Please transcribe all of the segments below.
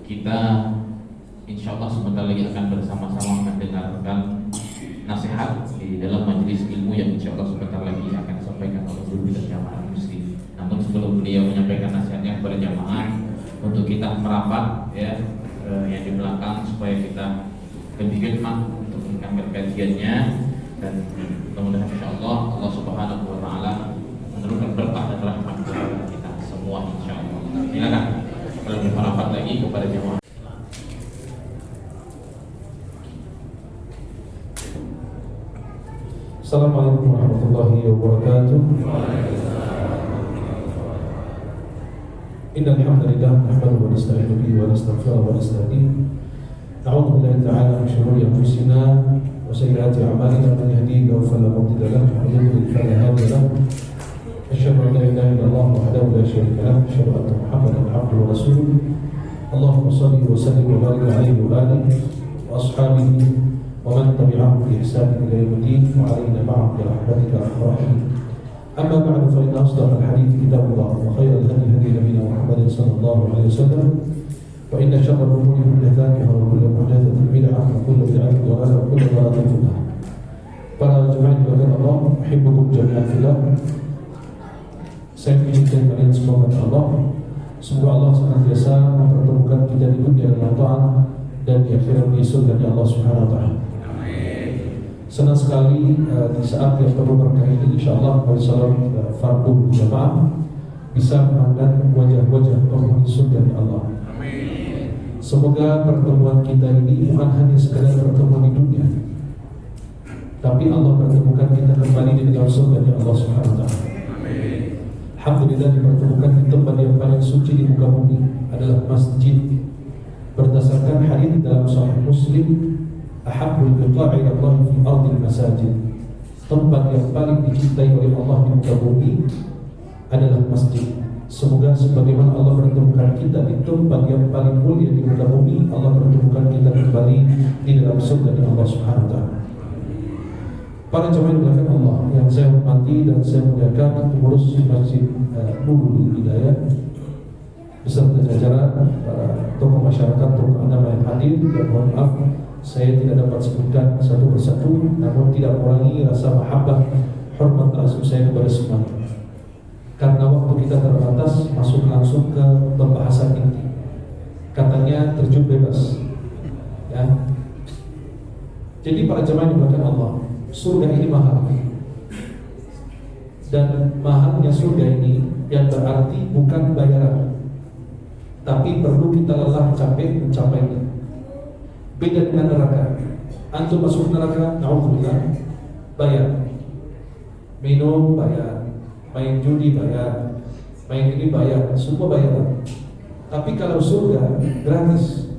kita insya Allah sebentar lagi akan bersama-sama mendengarkan nasihat di dalam majelis ilmu yang insya Allah sebentar lagi akan disampaikan oleh guru dan jamaah muslim. Namun sebelum beliau menyampaikan nasihatnya kepada jamaah, untuk kita merapat ya yang di belakang supaya kita lebih hikmah untuk mendengarkan kajiannya, dan mudah-mudahan insya Allah Allah Subhanahu wa taala menurunkan berkah dan rahmat kepada kita semua insya Allah. Silakan lebih merapat lagi kepada jamaah. Assalamualaikum warahmatullahi wabarakatuh. Innal hamdalillah nahmaduhu wa nasta'inuhu bihi wa nastaghfiruhu wa nastahdihi. A'udzu billahi ta'ala min shururi anfusina wa sayyiati a'malina, man yahdihillahu fala mudilla lahu wa man yudlil fala hadiya lahu. Asyhadu an la ilaha illallah wahdahu la syarika lahu wa asyhadu anna Muhammadan 'abduhu wa rasuluh. Allahumma shalli wa sallim wa barik 'alaihi wa alihi wa ashabihi ومن تبعهم بإحسان إلى يوم الدين وعلينا معهم برحمتك يا أرحم الراحمين. أما بعد فإن أصدق الحديث كتاب الله وخير الهدي هدي نبينا محمد صلى الله عليه وسلم وإن شر الأمور محدثاتها وكل محدثة بدعة وكل بدعة ضلالة وكل ضلالة في النار. Para jemaah yang Allah, uhibbukum jami'an fillah. Saya menginginkan kalian semua kepada Allah. Semoga Allah senantiasa mempertemukan kita di dunia dengan taat dan di akhirat di surga Allah Subhanahu wa taala. Senang sekali di saat yang penuh berkah ini, insyaallah salam fardu jamaah bisa memandang wajah-wajah penghuni surga Allah. Amin. Semoga pertemuan kita ini bukan hanya sekedar pertemuan di dunia, tapi Allah pertemukan kita kembali di dalam surga Allah Subhanahu wa taala. Amin. Alhamdulillah dipertemukan di tempat yang paling suci di muka bumi adalah masjid. Berdasarkan hadis dalam Sahih Muslim, ahabbul biqa'i ila Allah fi ardil masajid. Tempat yang paling dicintai oleh Allah di muka bumi adalah masjid. Semoga sebagaimana Allah pertemukan kita di tempat yang paling mulia di muka bumi, Allah pertemukan kita kembali di dalam surga Allah Subhanahu wa taala. Para jemaah yang Allah yang saya hormati dan saya muliakan, pengurus Masjid Nurul Hidayah beserta jajaran para tokoh masyarakat, tokoh agama yang hadir, dan mohon maaf saya tidak dapat sebutkan satu persatu, namun tidak mengurangi rasa mahabbah, hormat, ta'zim saya kepada semuanya. Karena waktu kita terbatas, masuk langsung ke pembahasan inti. Katanya terjun bebas, ya. Jadi para jemaah yang Allah, surga ini mahal, dan mahalnya surga ini yang berarti bukan bayaran, tapi perlu kita lelah capek mencapainya. Beda dengan neraka. Antum masuk neraka, na'udzubillah, bayar. Minum bayar, main judi bayar, main ini bayar, semua bayar. Tapi kalau surga gratis,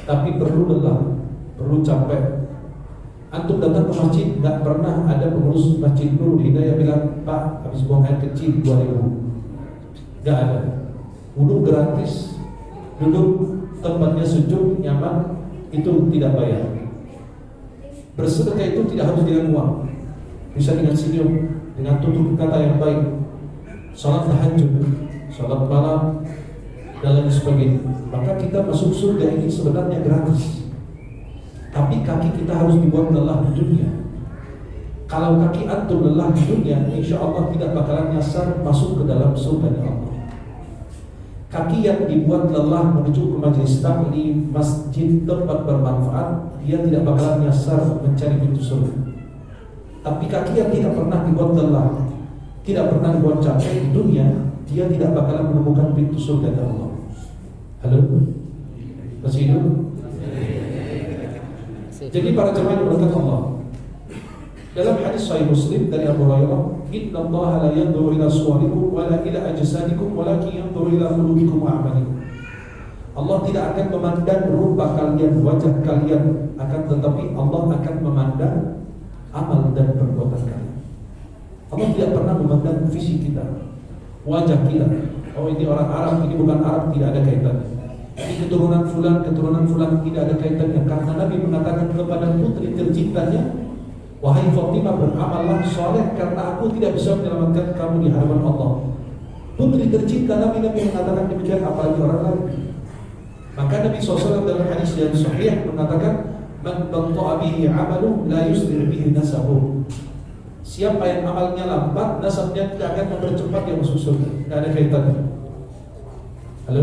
tapi perlu lelah, perlu capek. Antum datang ke masjid, nggak pernah ada pengurus Masjid Nurul Hidayah bilang, Pak, habis buang air kecil 2.000. Nggak ada. Wudhu gratis, duduk tempatnya sejuk, nyaman, itu tidak bayar. Bersedekah itu tidak harus dengan uang, bisa dengan senyum, dengan tutur kata yang baik, salat tahajud, salat malam, dan lain sebagainya. Maka kita masuk surga ini sebenarnya gratis, tapi kaki kita harus dibuat lelah di dunia. Kalau kaki antum lelah di dunia, insya Allah tidak bakalan nyasar masuk ke dalam surga Allah. Kaki yang dibuat lelah menuju ke majelis taklim, masjid, tempat bermanfaat, dia tidak bakalan nyasar mencari pintu surga. Tapi kaki yang tidak pernah dibuat lelah, tidak pernah dibuat capek di dunia, dia tidak bakalan menemukan pintu surga dari Allah. Halo? Masih hidup? Jadi para jemaah yang berkat Allah, dalam hadis Sahih Muslim dari Abu Hurairah, Inna Allah la yanzuru ila suwarikum wa la ila ajsadikum walakin yanzuru ila qulubikum wa a'malikum. Allah tidak akan memandang rupa kalian, wajah kalian, akan tetapi Allah akan memandang amal dan perbuatan kalian. Allah tidak pernah memandang fisik kita, wajah kita. Oh, ini orang Arab, ini bukan Arab, tidak ada kaitannya. Ini keturunan fulan, tidak ada kaitannya. Karena Nabi mengatakan kepada putri tercintanya, wahai Fatimah, beramallah soleh karena aku tidak bisa menyelamatkan kamu di hadapan Allah. Putri tercinta Nabi mengatakan demikian, apalagi orang lain. Maka Nabi SAW dalam hadis yang sahih mengatakan, man batta'a bihi 'amaluhu la yusri' bihi nasabuhu. Siapa yang amalnya lambat, nasabnya tidak akan mempercepat dia masuk surga. Tidak ada kaitannya. Halo?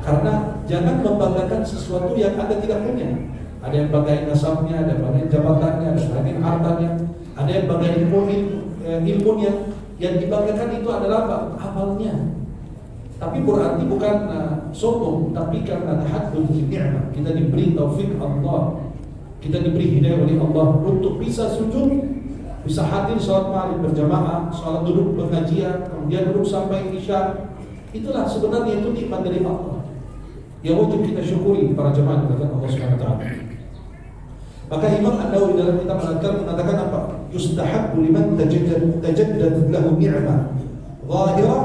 Karena jangan membanggakan sesuatu yang Anda tidak punya. Ada yang banggain nasabnya, ada yang banggain jabatannya, ada yang banggain hartanya, ada yang banggain ilmunya. Yang dibanggakan itu adalah apa? Amalnya. Tapi berarti bukan sombong, tapi karena tahaddud ni'mah. Kita diberi taufik Allah, kita diberi hidayah oleh Allah untuk bisa sujud, bisa hadir salat maghrib berjamaah, salat duduk pengajian, kemudian duduk sampai isya. Itulah sebenarnya itu nikmat dari Allah yang wajib kita syukuri para jemaah dengan Allah Subhanahu wa taala. Maka Imam An-Nawawi dalam kitab mengatakan apa? Yustahabbu liman tajaddadat lahu ni'mah zahirah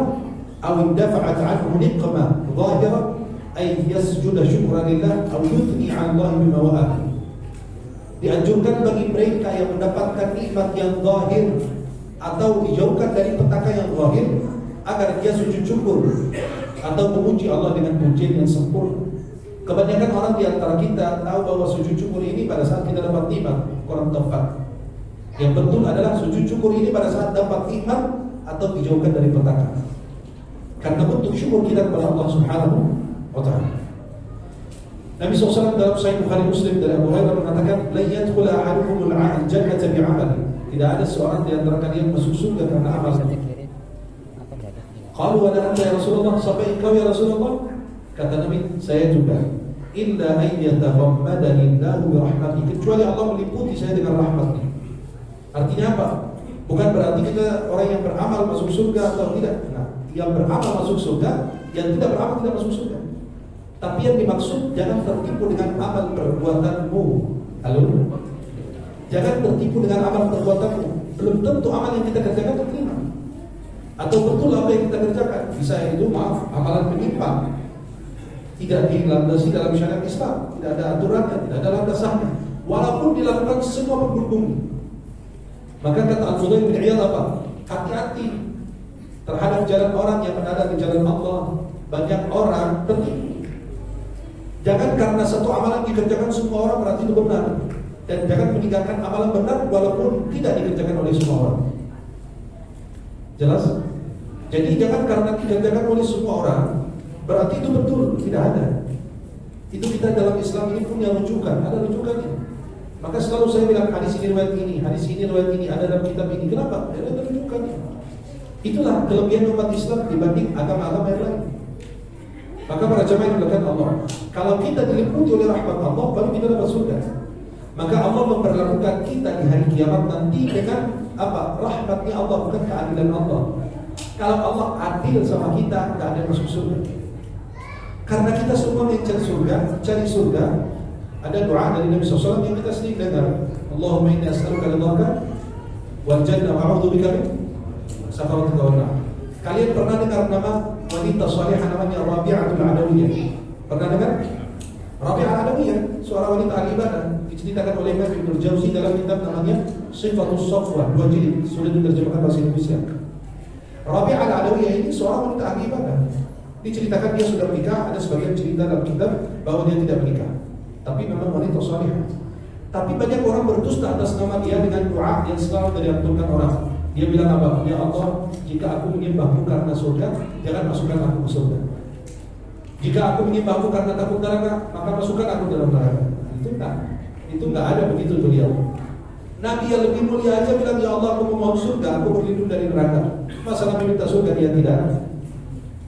aw indafa'at 'anhu niqmah zahirah ay yasjuda syukran lillah aw yuthni 'ala Allah bima wa'ada. Dianjurkan bagi mereka yang mendapatkan nikmat yang zahir atau dijauhkan dari petaka yang zahir agar dia sujud syukur atau memuji Allah dengan pujian yang sempurna. Kebanyakan orang di antara kita tahu bahwa sujud syukur ini pada saat kita dapat nikmat, kurang tepat. Yang betul adalah sujud syukur ini pada saat dapat nikmat atau dijauhkan dari petaka. Karena bentuk syukur kita kepada Allah Subhanahu wa taala. Nabi SAW dalam Sahih Bukhari Muslim dari Abu Hurairah mengatakan, "La yadkhulu ahadukum al-jannata bi'amali." Tidak ada seorang di antara kalian masuk surga karena amalnya. Qalu wa anta ya Rasulullah, sampai engkau ya Rasulullah? Kata Nabi, saya juga. Illa ayyatahammadani Allahu bi rahmatihi, kecuali Allah meliputi saya dengan rahmatnya. Artinya apa? Bukan berarti kita orang yang beramal masuk surga atau tidak. Nah, yang beramal masuk surga, yang tidak beramal tidak masuk surga. Tapi yang dimaksud jangan tertipu dengan amal perbuatanmu. Halo? Jangan tertipu dengan amal perbuatanmu. Belum tentu amal yang kita kerjakan terterima. Atau betul apa yang kita kerjakan. Bisa itu maaf, amalan menyimpang, tidak dilandasi dalam syariat Islam, tidak ada aturannya, tidak ada landasannya, walaupun dilakukan semua pendukung. Maka kata Al-Fudail bin Iyad apa? Hati-hati terhadap jalan orang yang mendadak di jalan Allah. Banyak orang tertipu. Jangan karena satu amalan dikerjakan semua orang berarti itu benar, dan jangan meninggalkan amalan benar walaupun tidak dikerjakan oleh semua orang. Jelas? Jadi jangan karena dikerjakan oleh semua orang berarti itu betul, tidak ada. Itu kita dalam Islam ini punya rujukan, ada rujukannya. Maka selalu saya bilang hadis ini riwayat ini, hadis ini riwayat ini, ada dalam kitab ini. Kenapa? Ada rujukannya. Itulah kelebihan umat Islam dibanding agama-agama yang lain. Maka para jemaah yang dimuliakan Allah, kalau kita diliputi oleh rahmat Allah, baru kita dapat surga. Maka Allah memperlakukan kita di hari kiamat nanti dengan apa? Rahmatnya Allah, bukan keadilan Allah. Kalau Allah adil sama kita, tidak ada yang masuk surga. Karena kita semua mencari surga, ada doa dari Nabi SAW yang kita sering dengar. Allahumma inni as'aluka ridhaka wal jannah wa a'udzubika min sakaratika wan nar. Kalian pernah dengar nama wanita salihah namanya Rabi'atul Adawiyah? Pernah dengar? Rabi'ah Adawiyah, seorang wanita ahli ibadah, diceritakan oleh Imam Ibnu Jauzi dalam kitab namanya Sifatus Safwa, 2 jilid, sudah diterjemahkan bahasa Indonesia. Rabi'ah Adawiyah ini seorang wanita ahli ibadah. Diceritakan dia sudah menikah, ada sebagian cerita dalam kitab bahwa dia tidak menikah. Tapi memang wanita salihah. Tapi banyak orang berdusta atas nama dia dengan doa yang selalu diaturkan orang. Dia bilang apa? Ya Allah, jika aku menyembahmu karena surga, jangan masukkan aku ke surga. Jika aku menyembahmu karena takut neraka, maka masukkan aku dalam neraka. Itu enggak ada begitu beliau. Nabi yang lebih mulia aja bilang, ya Allah, aku mau surga, aku berlindung dari neraka. Masa Nabi minta surga dia tidak?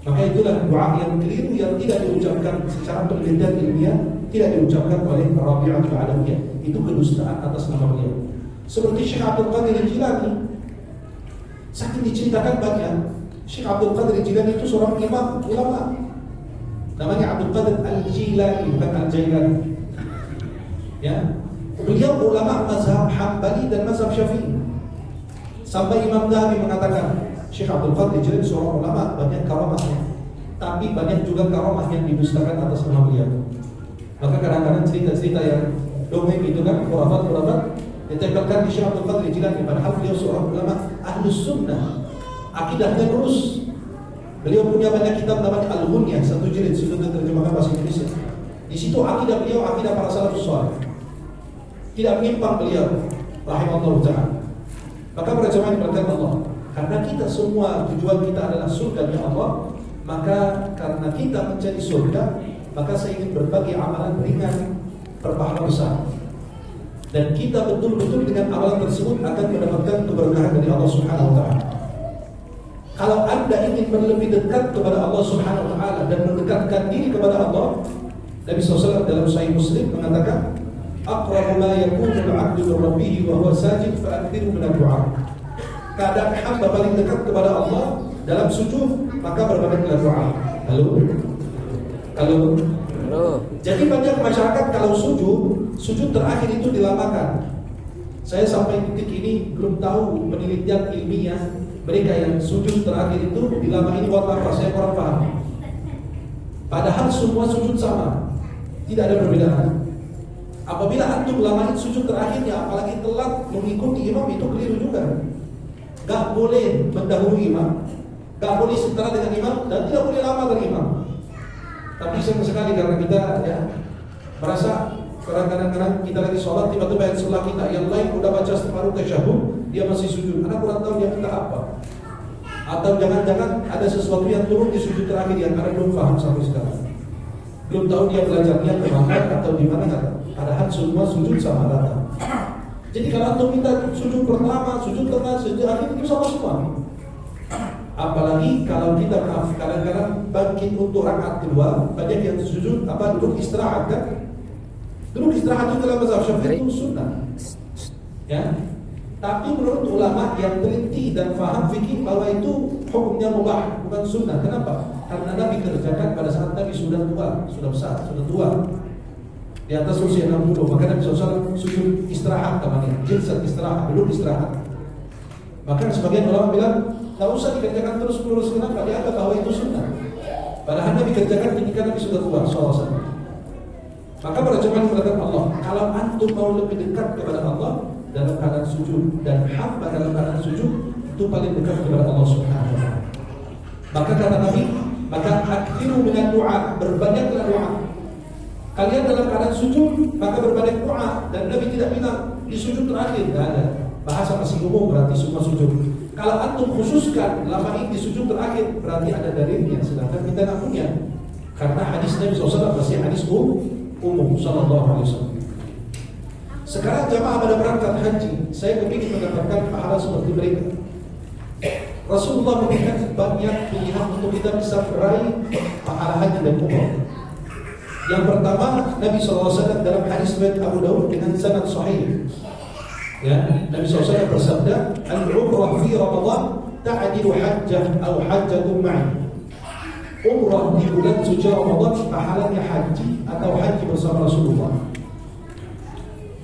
Maka itulah doa yang keliru yang tidak diucapkan secara penelitian ilmiah, tidak diucapkan oleh Rabi'atul Adawiyah. Itu kedustaan atas nama beliau. Seperti Syekh Abdul Qadir Jilani, saking diceritakan banyak. Syekh Abdul Qadir Jilani itu seorang imam ulama. Namanya Abdul Qadir Al-Jilani, bukan Al-Jailani. Ya, beliau ulama mazhab Hambali dan mazhab Syafi'i. Sampai Imam Dhahabi mengatakan, Syekh Abdul Qadir Jilani seorang ulama, banyak karamahnya, tapi banyak juga karamah yang didustakan atas nama beliau. Maka kadang-kadang cerita-cerita yang dongeng itu kan, khurafat ditempelkan di Syekh Abdul Qadir Jilani, padahal beliau seorang ulama ahlus sunnah, akidahnya lurus. Beliau punya banyak kitab namanya Al-Ghunyah, satu jilid sudah diterjemahkan bahasa Indonesia. Di situ akidah beliau akidah para salafus saleh. Tidak menyimpang beliau, rahimahullah ta'ala. Maka para jemaah diberkati Allah, karena kita semua tujuan kita adalah surga ya Allah, maka karena kita mencari surga, maka saya ingin berbagi amalan ringan berpahala besar. Dan kita betul-betul dengan amalan tersebut akan mendapatkan keberkahan dari Allah Subhanahu wa ta'ala. Kalau Anda ingin lebih dekat kepada Allah Subhanahu wa ta'ala dan mendekatkan diri kepada Allah, Nabi SAW dalam Sahih Muslim mengatakan, aqrabu ma yakunu al-'abdu min rabbih wa huwa sajid fa'akthiru min ad-du'a. Keadaan hamba paling dekat kepada Allah dalam sujud, maka berbanyaklah doa. Halo. Jadi banyak masyarakat kalau sujud terakhir itu dilamakan. Saya sampai titik ini belum tahu penelitian ilmiah mereka yang sujud terakhir itu dilama ini buat apa, saya kurang paham. Padahal semua sujud sama, tidak ada perbedaan. Apabila antum lamain sujud terakhirnya, apalagi telat mengikuti imam, itu keliru juga. Gak boleh mendahului imam, gak boleh setara dengan imam, dan tidak boleh lama dari imam. Tapi sayang sekali karena kita merasa kadang-kadang kita lagi sholat, tiba-tiba yang sebelah kita yang lain udah baca separuh tasyahud, dia masih sujud. Anak kurang tahu dia minta apa. Atau jangan-jangan ada sesuatu yang turun di sujud terakhir yang anak belum paham sampai sekarang. Belum tahu dia belajarnya kemana atau di mana kata. Padahal semua sujud sama rata. Jadi kalau antum minta sujud pertama, sujud tengah, sujud akhir itu sama semua. Apalagi kalau kita kadang-kadang bangkit untuk rakaat kedua, banyak yang sujud duduk istirahat kan? Duduk istirahat itu dalam mazhab Syafi'i itu sunnah. Ya. Tapi menurut ulama yang teliti dan faham fikih bahwa itu hukumnya mubah, bukan sunnah. Kenapa? Karena Nabi kerjakan pada saat Nabi sudah tua, sudah besar, sudah tua. Di atas usia 60, maka Nabi SAW sujud istirahat namanya, jilsat istirahat, duduk istirahat. Maka sebagian ulama bilang, tak usah dikerjakan terus-menerus, kenapa? Dianggap bahwa itu sunnah. Padahal Nabi kerjakan ketika Nabi sudah tua, SAW. Maka para jemaah mengatakan Allah, kalau antum mau lebih dekat kepada Allah dalam keadaan sujud, dan hamba dalam keadaan sujud, itu paling dekat kepada Allah Subhanahu wa ta'ala. Maka kata Nabi, maka akthiru dengan doa, berbanyaklah doa. Kalian dalam keadaan sujud, maka berbanyak doa. Dan Nabi tidak bilang di sujud terakhir, tidak ada. Bahasa masih umum berarti semua sujud. Kalau antum khususkan lama ini di sujud terakhir, berarti ada dalilnya. Sedangkan kita tidak punya. Karena hadis Nabi SAW masih hadis umum sallallahu alaihi wasallam. Sekarang jamaah pada berangkat haji, saya kepingin mendapatkan pahala seperti mereka. Rasulullah memberikan banyak pilihan untuk kita bisa meraih pahala haji dan umrah. Yang pertama, Nabi SAW dalam hadis riwayat Abu Daud dengan sanad sahih. Ya, Nabi SAW bersabda, "Al-umrah fi Ramadan ta'dilu hajjah atau hajjatun ma'i." Umrah di bulan suci Ramadan pahalanya haji atau haji bersama Rasulullah.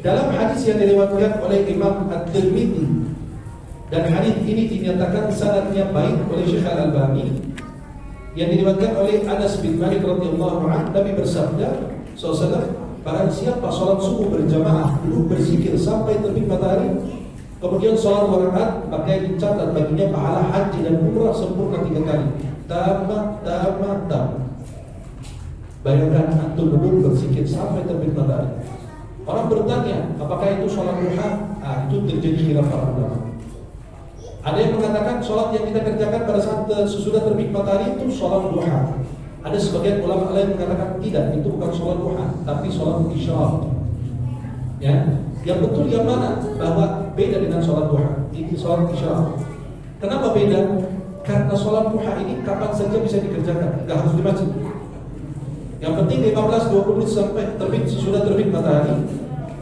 Dalam hadis yang diriwayatkan oleh Imam At-Tirmidzi, dan hadis ini dinyatakan sanadnya baik oleh Syekh Al-Albani, yang diriwayatkan oleh Anas bin Malik radhiyallahu anhu, Nabi bersabda SAW, barang siapa salat subuh berjamaah duduk berzikir sampai terbit matahari, kemudian salat 2 rakaat, maka dicatat baginya pahala haji dan umrah sempurna 3 kali. Tamat. Bayangkan antum duduk berzikir sampai terbit matahari. Orang bertanya, apakah itu salat duha? Itu terjadi khilaf para ulama. Ada yang mengatakan sholat yang kita kerjakan pada saat sesudah terbit matahari itu sholat duha. Ada sebagian ulama lain mengatakan tidak, itu bukan sholat duha, tapi sholat isyraq. Ya, yang betul yang mana? Bahwa beda dengan sholat duha. Ini sholat isyraq. Kenapa beda? Karena sholat duha ini kapan saja bisa dikerjakan, nggak harus di masjid. Yang penting 15-20 menit sampai sesudah terbit matahari,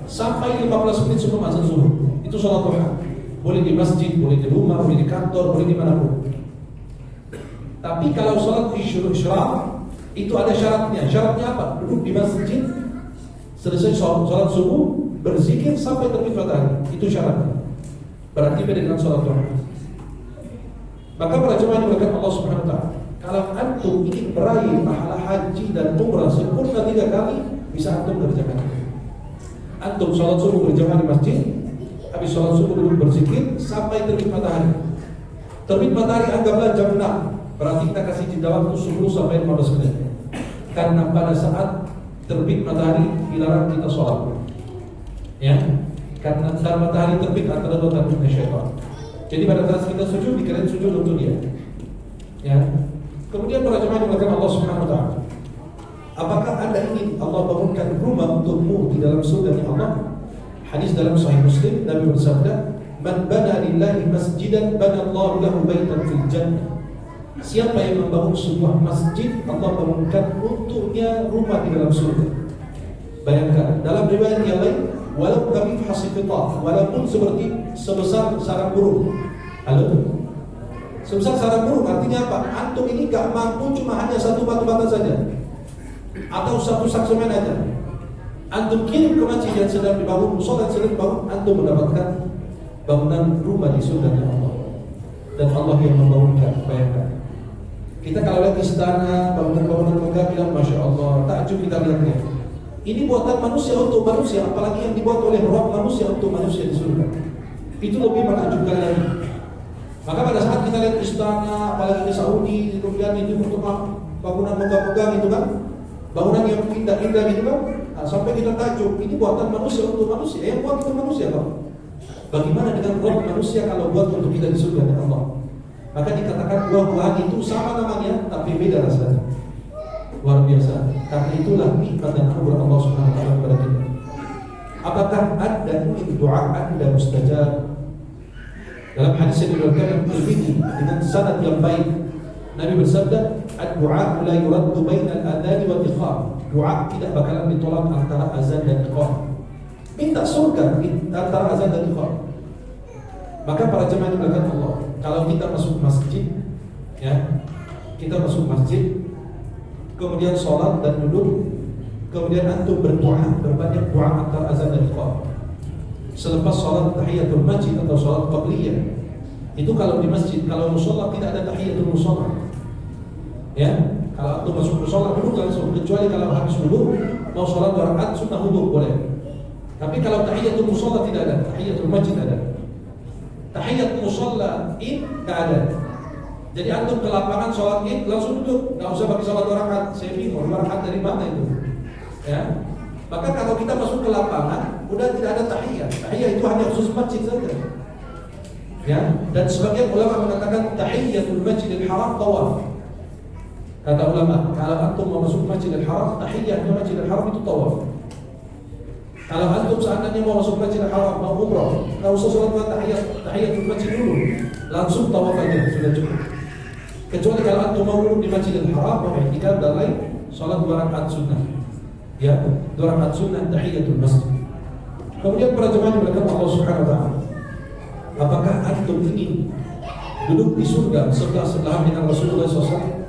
sampai 15 menit sebelum azan zuhur, itu sholat duha. Boleh di masjid, boleh di rumah, boleh di kantor, boleh di manapun. Tapi kalau sholat isyraq itu ada syaratnya. Syaratnya apa? Duduk di masjid, selesai sholat subuh, berzikir sampai terbit matahari. Itu syaratnya. Berarti beda dengan sholat duha. Maka para jemaah diberkahi Allah Subhanahu wa ta'ala, kalau antum ingin meraih pahala haji dan umrah sempurna 3 kali, bisa antum kerjakan. Antum sholat subuh berjamaah di masjid, habis sholat subuh duduk berzikir sampai terbit matahari. Terbit matahari anggaplah jam 6, Berarti kita kasih jeda waktu 10 sampai 15 menit. Karena pada saat terbit matahari dilarang kita sholat. Ya, karena saat matahari terbit antara dua takutnya syaitan. Jadi pada saat kita sujud dikirain sujud untuk dia. Ya. Kemudian para jemaah dimuliakan Allah Subhanahu wa taala. Apakah Anda ingin Allah bangunkan rumah untukmu di dalam surga Allah? Hadis dalam Sahih Muslim, Nabi bersabda, "Man bana lillahi masjidan bana Allahu lahu baitan fil jannah." Siapa yang membangun sebuah masjid, Allah bangunkan untuknya rumah di dalam surga. Bayangkan, dalam riwayat yang lain, walau kami hasifitah, walaupun seperti sebesar sarang burung. Halo? Sebesar sarang burung artinya apa? Antum ini gak mampu cuma hanya satu batu bata saja, atau satu sak semen aja. Antum kirim ke masjid yang sedang dibangun, musola yang sedang dibangun, antum mendapatkan bangunan rumah di surga Allah. Dan Allah yang membangunkan. Bayangkan, kita kalau lihat istana, bangunan-bangunan megah, bilang Masya Allah, takjub kita lihatnya. Ini buatan manusia untuk manusia, apalagi yang dibuat oleh roh manusia untuk manusia di surga. Itu lebih menakjubkan lagi. Maka pada saat kita lihat istana, apalagi di Saudi, kemudian itu untuk bangunan megah-megah gitu kan, bangunan yang indah-indah gitu kan, nah, sampai kita takjub, ini buatan manusia untuk manusia. Yang buat itu manusia Pak. Bagaimana dengan roh manusia kalau buat untuk kita di surga dengan Allah? Maka dikatakan buah-buahan itu sama namanya, tapi beda rasanya. Luar biasa. Karena itulah nikmat dan anugerah Allah Subhanahu wa taala kepada kita. Apakah Anda ingin doa Anda mustajab? Dalam hadis yang diriwayatkan Tirmidzi dengan sanad yang baik, Nabi bersabda, "Ad-du'a la yuraddu bainal adhan wal iqam." Doa tidak bakalan ditolak antara azan dan iqam. Minta surga antara azan dan iqam. Maka para jemaah dimuliakan Allah, kalau kita masuk masjid, ya, kita masuk masjid, kemudian sholat dan duduk, kemudian antum berdoa, berbanyak doa antara azan dan iqam. Selepas sholat tahiyatul masjid atau sholat qabliyah, itu kalau di masjid, kalau musola tidak ada tahiyatul musola. Ya, kalau antum masuk musola duduk langsung, kecuali kalau habis duduk mau sholat 2 rakaat sunnah duduk boleh. Tapi kalau tahiyatul musola tidak ada, tahiyatul masjid ada. Tahiyat musola id tidak ada. Jadi antum ke lapangan sholat id langsung duduk, nggak usah pakai sholat 2 rakaat. Saya bingung 2 rakaat dari mana itu? Ya. Maka kalau kita masuk ke lapangan, udah tidak ada tahiyat. Tahiyat itu hanya khusus masjid saja. Ya. Dan sebagian ulama mengatakan tahiyatul masjidil haram tawaf. Kata ulama, kalau antum mau masuk masjidil haram, tahiyatnya masjidil haram itu tawaf. Kalau antum seandainya mau masuk masjidil haram, mau umrah, nggak usah sholat tahiyatul masjid dulu, langsung tawaf aja sudah cukup. Kecuali kalau antum mau duduk di masjidil haram, mau i'tikaf dan lain, sholat 2 rakaat sunnah. Ya, 2 rakaat sunnah tahiyatul masjid. Kemudian para jemaah dimuliakan Allah Subhanahu wa taala. Apakah antum ingin duduk di surga sebelah-sebelahan dengan Rasulullah SAW?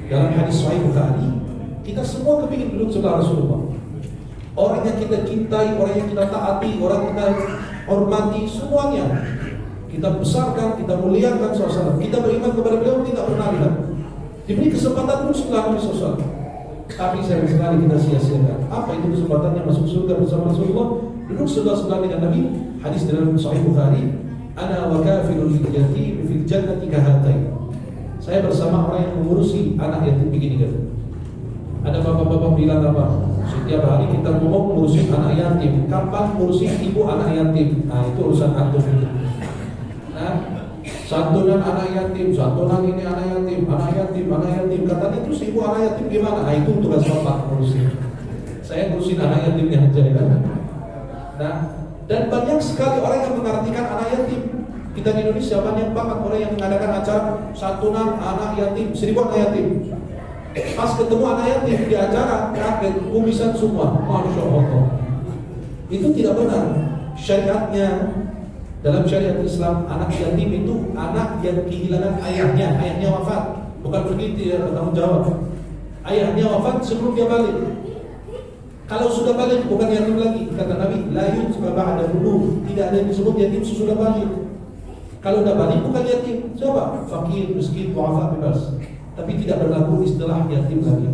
Dalam hadis Sahih Bukhari, kita semua kepingin duduk sebelah Rasulullah. Orang yang kita cintai, orang yang kita taati, orang yang kita hormati, semuanya kita besarkan, kita muliakan SAW. Kita beriman kepada beliau, tidak pernah lihat. Diberi kesempatan duduk sebelah Nabi SAW. Tapi sayang sekali kita sia-siakan. Apa itu kesempatannya masuk surga bersama Rasulullah? Duduk sebelah-sebelah dengan Nabi. Hadis dalam Sahih Bukhari, "Ana wa kafilul yatim fil jannati kahatain." Saya bersama orang yang mengurusi anak yatim begini kan. Ada bapak-bapak bilang apa? Setiap hari kita ngomong ngurusin anak yatim. Kapan ngurusin ibu anak yatim? Nah, itu urusan antum itu. Nah, santunan anak yatim, santunan ini anak yatim, anak yatim, anak yatim. Katanya terus ibu anak yatim gimana? Nah, itu tugas bapak ngurusin. Saya ngurusin anak yatimnya aja ya. Nah, dan banyak sekali orang yang mengartikan anak yatim. Kita di Indonesia banyak banget orang yang mengadakan acara santunan anak yatim, 1000 anak yatim. Pas ketemu anak yatim di acara, kaget, kumisan semua. Masya Allah. Itu tidak benar. Syariatnya, dalam syariat Islam, anak yatim itu anak yang kehilangan ayahnya wafat. Bukan begitu ya, bertanggung jawab. Ayahnya wafat sebelum dia balik. Kalau sudah balik bukan yatim lagi. Kata Nabi, la yutma ba'da bulugh. Tidak ada yang disebut yatim sesudah balik. Kalau sudah balik bukan yatim. Coba fakir, miskin, du'afa, bebas. Tapi tidak berlaku istilah yatim lagi.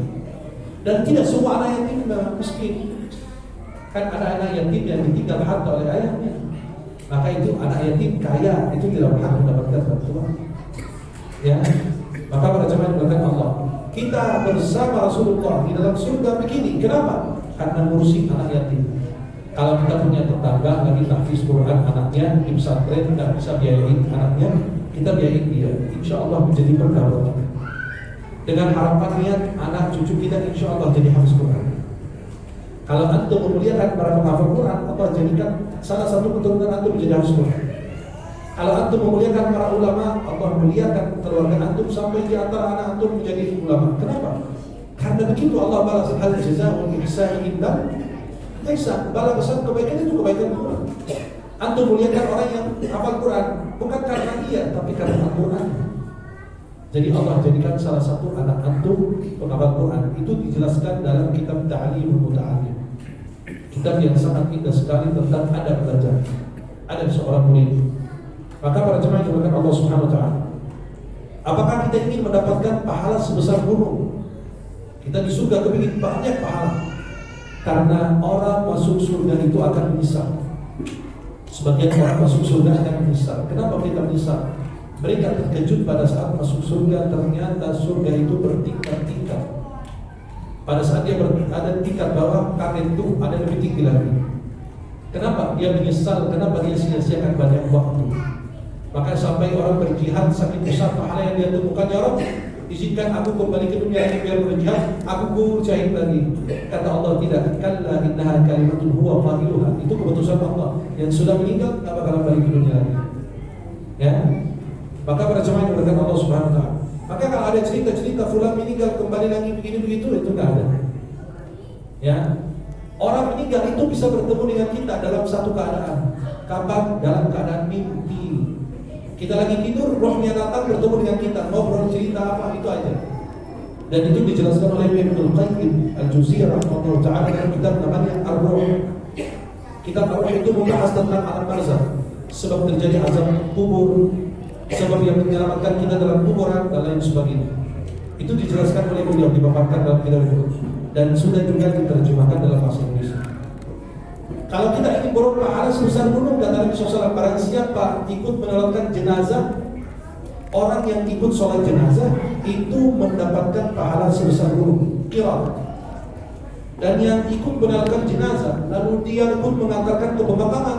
Dan tidak semua anak yatim miskin. Kan ada anak yatim yang ditinggal harta oleh ayahnya. Maka itu anak yatim kaya, itu tidak berhak mendapatkan bantuan. Ya. Maka para jemaah yang dimuliakan Allah, kita bersama Rasulullah di dalam surga begini. Kenapa? Karena ngurusi anak yatim. Kalau kita punya tetangga lagi tahfiz Quran anaknya di pesantren nggak bisa biayain anaknya, kita biayain dia. Insya Allah menjadi berkah buat kita. Dengan harapan niat anak cucu kita insya Allah jadi hafiz Quran. Kalau antum memuliakan para penghafal Quran, Allah jadikan salah satu keturunan antum menjadi hafiz Quran. Kalau antum memuliakan para ulama, Allah muliakan keluarga antum sampai di antara anak antum menjadi ulama. Kenapa? Karena begitu Allah balas hal jazaa'ul ihsani illa ihsan. Balasan kebaikan itu kebaikan Quran. Antum muliakan orang yang hafal Quran bukan karena dia, tapi karena Al-Quran. Jadi Allah jadikan salah satu anak antum penghafal Quran. Itu dijelaskan dalam kitab Ta'limul Muta'allim. Kitab yang sangat indah sekali tentang adab belajar, adab seorang murid. Maka para jemaah yang dimuliakan Allah Subhanahu wa taala, apakah kita ingin mendapatkan pahala sebesar gunung? Kita di surga kepingin banyak pahala. Karena orang masuk surga itu akan menyesal. Sebagian orang masuk surga akan menyesal. Kenapa kita menyesal? Mereka terkejut pada saat masuk surga, ternyata surga itu bertingkat-tingkat. Pada saat dia ada tingkat bawah, kanan itu ada lebih tinggi lagi. Kenapa? Dia menyesal, kenapa dia sia-siakan banyak waktu. Maka sampai orang berjihad saking besar pahala yang dia temukan, ya Rabb, izinkan aku kembali ke dunia ini biar berjihad, aku jahit lagi. Kata Allah tidak, kalla innaha kalimatun huwa qailuha. Itu keputusan Allah. Yang sudah meninggal tak bakalan balik ke dunia lagi. Ya. Maka para jemaah yang dimuliakan Allah Subhanahu wa taala, maka kalau ada cerita-cerita fulan meninggal kembali lagi begini begitu, itu enggak ada. Ya. Orang meninggal itu bisa bertemu dengan kita dalam satu keadaan. Kapan? Dalam keadaan mimpi. Kita lagi tidur, rohnya datang bertemu dengan kita, ngobrol cerita apa itu aja. Dan itu dijelaskan oleh Ibnu Qayyim Al-Jauziyah rahimahullah taala dalam kitab namanya Ar-Ruh. Kitab Ar-Ruh itu membahas tentang alam barzakh, sebab terjadi azab kubur, sebab yang menyelamatkan kita dalam kuburan dan lain sebagainya. Itu dijelaskan oleh beliau, dipaparkan dalam kitab itu dan sudah juga diterjemahkan dalam bahasa Indonesia. Kalau kita ingin beroleh pahala sebesar gunung, kata Nabi SAW, barang siapa ikut menyolatkan jenazah, orang yang ikut sholat jenazah itu mendapatkan pahala sebesar gunung, qirat. Dan yang ikut menyolatkan jenazah, lalu dia ikut mengantarkan ke pemakaman,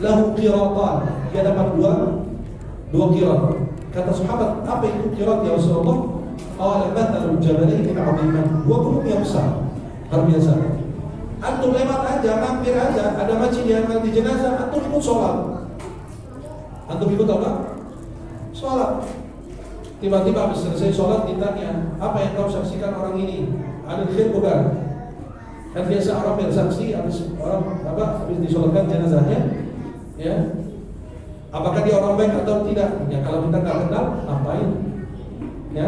lahu qiratan, dia dapat dua qirat. Kata sahabat, apa itu qirat ya Rasulullah? Qala mathalul jabalaini 'aziman, dua gunung yang besar, luar biasa. Antum lewat aja, mampir aja, ada masjid yang di jenazah, antum ikut sholat. Antum ikut apa? Sholat. Tiba-tiba habis selesai sholat ditanya, apa yang kau saksikan orang ini? Ada khair bukan? Dan biasa orang bersaksi habis habis disolatkan jenazahnya, ya. Apakah dia orang baik atau tidak? Ya kalau kita nggak kenal, ngapain? Ya,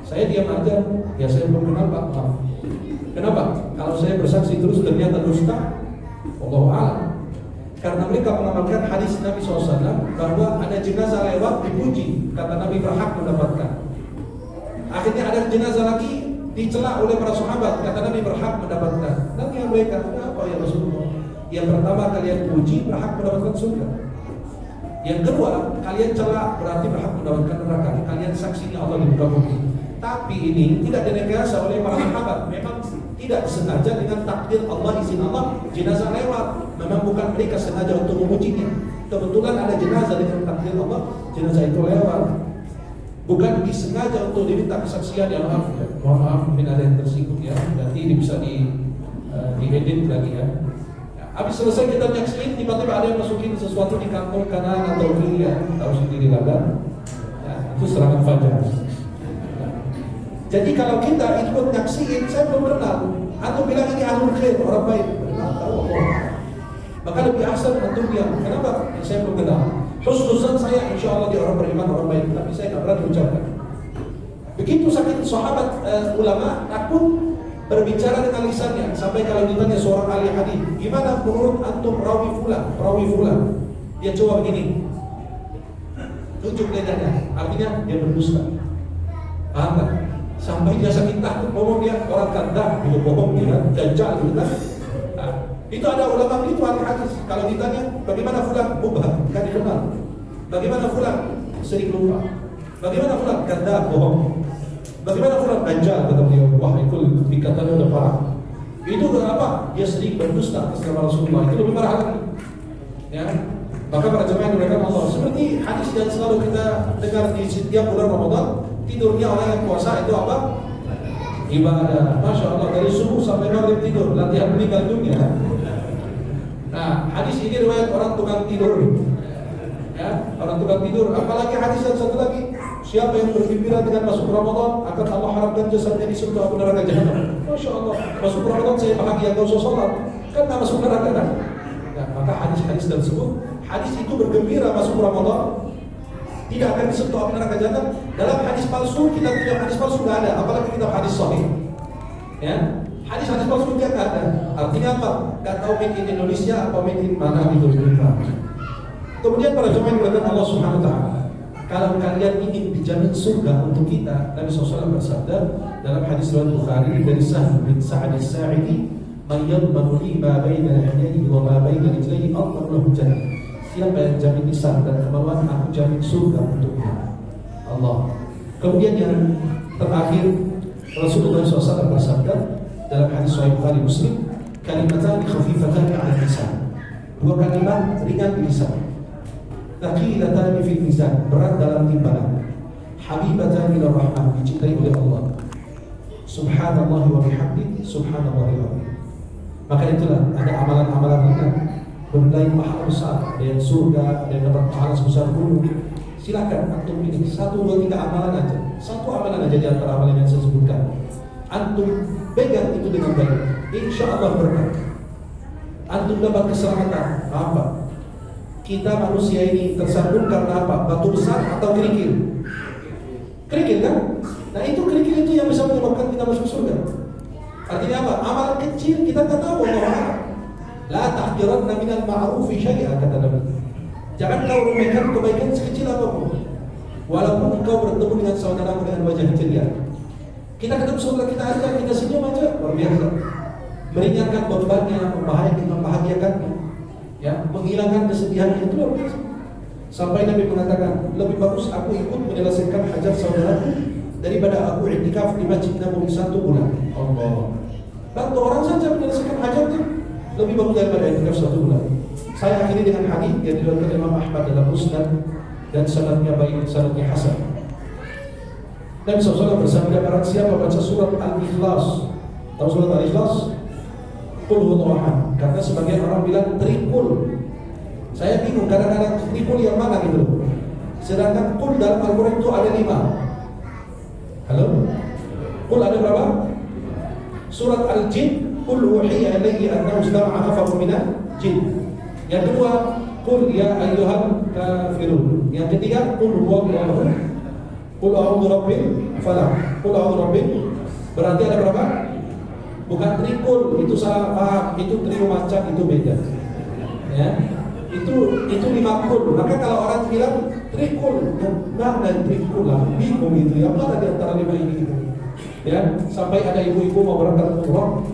saya diam aja. Ya saya belum kenal Pak. Kenapa? Kalau saya bersaksi terus ternyata dusta, Allahu a'lam. Karena mereka mengamalkan hadis Nabi SAW bahwa ada jenazah lewat dipuji, kata Nabi berhak mendapatkan. Akhirnya ada jenazah lagi dicela oleh para sahabat, kata Nabi berhak mendapatkan. Dan yang mereka, apa ya Rasulullah? Yang pertama kalian puji berhak mendapatkan surga. Yang kedua kalian cela berarti berhak mendapatkan neraka. Kalian saksinya Allah di muka bumi. Tapi ini tidak direkayasa oleh para sahabat. Memang tidak sengaja dengan takdir Allah, izin Allah, jenazah lewat. Memang bukan mereka sengaja untuk memujinya. Kebetulan ada jenazah dengan takdir Allah, jenazah itu lewat. Bukan disengaja untuk diminta kesaksian. Ya mohon maaf, mungkin ada yang tersinggung ya. Nanti ini bisa diedit lagi ya. Habis selesai kita nyaksiin, tiba-tiba ada yang masukin sesuatu di kantong kanan atau kiri ya. Tahu sendiri lah kan? Ya, itu serangan fajar. Jadi kalau kita ikut nyaksiin, saya belum kenal, atau bilang ini ahlul khair, orang baik, tahu Allah. Maka lebih asal untuk dia. Kenapa? Saya belum kenal. Husnuzan saya, insya Allah dia orang beriman, orang baik, tapi saya tidak berani ucapkan. Begitu sakit sahabat ulama takut berbicara dengan lisannya, sampai kalau ditanya seorang ahli hadis, gimana menurut antum rawi fulan? Dia coba begini, tunjuk lidahnya, artinya dia berdusta. Paham tak? Sampai dia sakit takut ngomong dia orang kandang, dia bohong dia, dajjal gitu kan. Nah, itu ada ulama itu ahli hadis. Kalau ditanya bagaimana fulan, mubham, kan dikenal. Bagaimana fulan, sering lupa. Bagaimana fulan? Kadzab, bohong. Bagaimana fulan? Dajjal, kata beliau. Wah, itu dikatakan udah parah. Itu apa? Dia sering berdusta atas nama Rasulullah. Itu lebih parah lagi. Ya. Maka para jemaah yang dimuliakan Allah, seperti hadis yang selalu kita dengar di setiap bulan Ramadan, tidurnya orang yang puasa itu apa? Ibadah. Masya Allah, dari subuh sampai maghrib tidur, latihan meninggal dunia. Nah, hadis ini riwayat orang tukang tidur. Ya, orang tukang tidur. Apalagi hadis yang satu lagi, siapa yang bergembira dengan masuk Ramadan akan Allah harapkan jasadnya di surga api neraka jahanam. Masya Allah, masuk Ramadan saya bahagia, gak usah sholat, kan tak masuk neraka kan? Nah, maka hadis-hadis tersebut, hadis itu bergembira masuk Ramadan, tidak akan disentuh api neraka jahanam. Dalam hadis palsu, kita tidak, hadis palsu nggak ada, apalagi kita hadis sahih. Ya, hadis-hadis palsu dia nggak ada. Artinya apa? Nggak tahu made in Indonesia apa made in mana gitu. Kemudian para jemaah yang dimuliakan Allah Subhanahu Wa Taala, kalau kalian ingin dijamin surga untuk kita, Nabi SAW bersabda dalam hadis riwayat Bukhari dari Sahl bin Sa'ad as-Sa'idi, "Man yadmanu li ma baina lihyihi wa ma baina rijlihi admanu lahu jannah." Siapa yang jamin lisan dan kemaluan, aku jamin surga untuknya. Allah. Kemudian yang terakhir, Rasulullah SAW bersabda dalam hadis Sahih Bukhari Muslim, "Kalimatan khafifatani 'ala lisan." Dua kalimat ringan di lisan. Thaqilatani fil mizan, berat dalam timbangan. Habibatan ila rahman, dicintai oleh Allah. Subhanallah wa bihamdi, subhanallah wa bihamdi. Maka itulah ada amalan-amalan ringan bernilai pahala besar, ada yang surga, ada yang dapat pahala sebesar gunung. Silakan antum pilih 1, 2, 3 amalan aja. Satu amalan aja di antara amalan yang saya sebutkan. Antum pegang itu dengan baik. Insya Allah berkah. Antum dapat keselamatan. Apa? Kita manusia ini tersambung karena apa? Batu besar atau kerikil? Kerikil kan? Nah itu kerikil itu yang bisa menyebabkan kita masuk surga. Artinya apa? Amal kecil kita tak tahu Allah. La tahqiranna minal ma'rufi syai'a, kata Nabi. Jangan kau remehkan kebaikan sekecil apapun. Walaupun engkau bertemu dengan saudaramu dengan wajah ceria. Kita ketemu saudara kita aja, kita senyum aja, luar biasa. Meringankan bebannya, membahagiakannya. Ya, menghilangkan kesedihan itu luar biasa. Sampai Nabi mengatakan, lebih bagus aku ikut menyelesaikan hajat saudaraku daripada aku i'tikaf di Masjid Nabawi 1 bulan. Allah. Bantu orang saja menyelesaikan hajatnya lebih bagus daripada i'tikaf 1 bulan. Saya akhiri dengan hadis yang diriwayatkan Imam Ahmad dalam Musnad dan sanadnya baik, sanadnya hasan. Nabi SAW bersabda, barang siapa baca surat Al-Ikhlas. Tahu surat Al-Ikhlas? Qul huwallahu ahad. Karena sebagian orang bilang tripul. Saya bingung kadang-kadang tripul yang mana gitu. Sedangkan qul dalam Al-Quran itu ada 5. Halo? Qul ada berapa? Surat Al-Jin, qul uhiya ilayya annahu istama'a nafarun minal jin. Yang kedua, qul ya ayyuhal kafirun. Yang ketiga, qul huwallahu ahad. Qul a'udzu birabbil falaq. Qul a'udzu birabbil. Berarti ada berapa? Bukan tripul, itu salah paham, itu trio macam, itu beda. Ya, itu 5 kul. Maka kalau orang bilang trikul, mana trikul lah, bingung itu ya, mana di antara 5 ini gitu. Ya, sampai ada ibu-ibu mau berangkat umroh,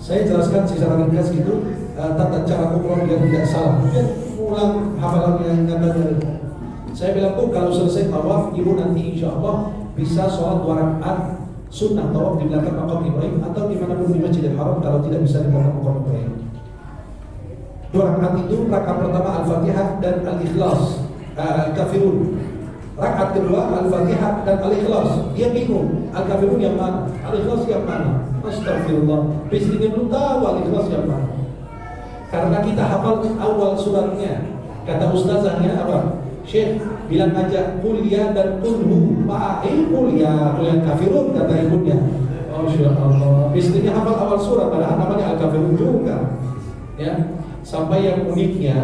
saya jelaskan secara ringkas gitu, tata cara umroh biar tidak salah. Biar ulang hafalannya ingatannya. Saya bilang tuh kalau selesai tawaf, ibu nanti insya Allah bisa sholat 2 rakaat sunnah tawaf di belakang makam Ibrahim atau dimanapun di Masjidil Haram kalau tidak bisa di belakang makam Ibrahim. 2 rakaat itu, rakaat pertama Al-Fatihah dan Al-Ikhlas, Al-Kafirun. Rakaat kedua Al-Fatihah dan Al-Ikhlas. Dia bingung, Al-Kafirun yang mana? Al-Ikhlas yang mana? Astagfirullah. Istrinya belum tahu Al-Ikhlas yang mana. Karena kita hafal awal suratnya. Kata ustazahnya apa? Syekh bilang aja kuliah dan kulhu ma'ahi kuliah kafirun, kata ibunya. Masya Allah. Istrinya hafal awal surat, padahal namanya Al-Kafirun juga. Ya, sampai yang uniknya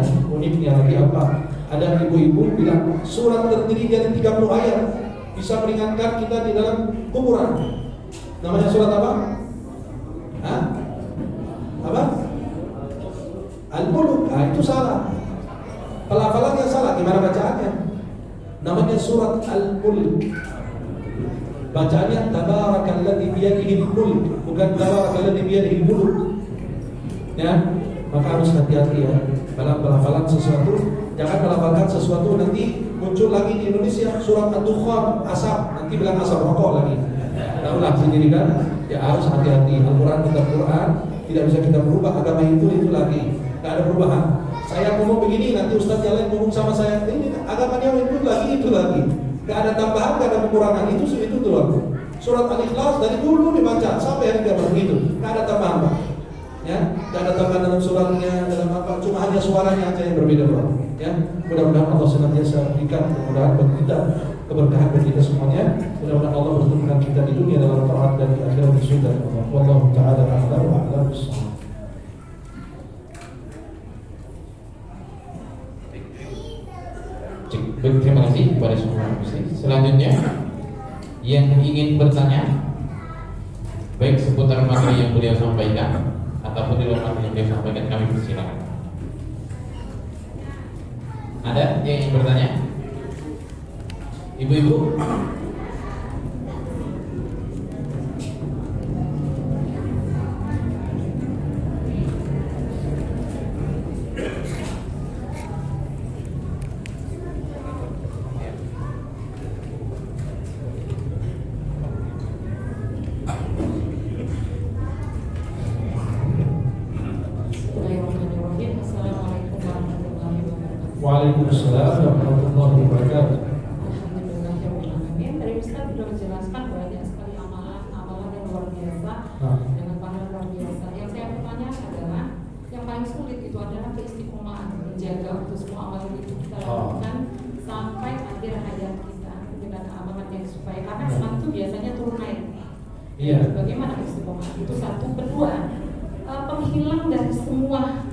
lagi apa? Ada ibu-ibu bilang surat terdiri dari 30 ayat bisa meringankan kita di dalam kuburan. Namanya surat apa? Hah? Apa? Al-Mulk. Nah, itu salah. Pelafalannya salah, gimana bacaannya? Namanya surat Al-Mulk. Bacaannya tabarakalladzi biyadihi al-mulk, bukan tabarakalladzi biyadihi al-mulk. Ya, maka harus hati-hati ya dalam pelafalan sesuatu. Jangan melafalkan sesuatu nanti muncul lagi di Indonesia surat Ad-Dukhan, asap, nanti bilang asap rokok lagi. Tahulah sendiri kan, ya harus hati-hati. Al-Quran tetap Quran, tidak bisa kita berubah. Agama itu lagi, nggak ada perubahan. Saya ngomong begini, nanti Ustaz yang lain ngomong sama saya, ini agamanya itu lagi. Nggak ada tambahan, nggak ada pengurangan, itu doang. Surat Al-Ikhlas dari dulu dibaca sampai hari kiamat begitu, nggak ada tambahan Pak. Ya, nggak ada tambahan dalam suratnya, dalam apa, cuma hanya suaranya aja yang berbeda Pak. Ya, mudah-mudahan Allah senantiasa berikan kemudahan bagi kita, keberkahan bagi kita semuanya. Mudah-mudahan Allah bertemukan kita di dunia dalam taat dan di akhirat di surga Allah. Wallahu taala a'lam wa a'lam bissawab. Baik, terima kasih kepada semua muslim. Selanjutnya yang ingin bertanya baik seputar materi yang beliau sampaikan ataupun di luar materi yang beliau sampaikan, kami persilakan. Ada yang ingin bertanya? Ibu-ibu? Waalaikumsalam warahmatullahi wabarakatuh. Alhamdulillahirrahmanirrahim. Tadi Ustaz sudah menjelaskan banyak sekali amalan yang luar biasa dengan pahala luar biasa. Yang saya bertanya adalah yang paling sulit itu adalah keistiqomahan, menjaga untuk semua amalan itu kita lakukan sampai akhir hayat kita dengan amalan yang supaya karena iman itu biasanya turun naik. Iya. Bagaimana keistiqomahan itu satu, kedua penghilang dari semua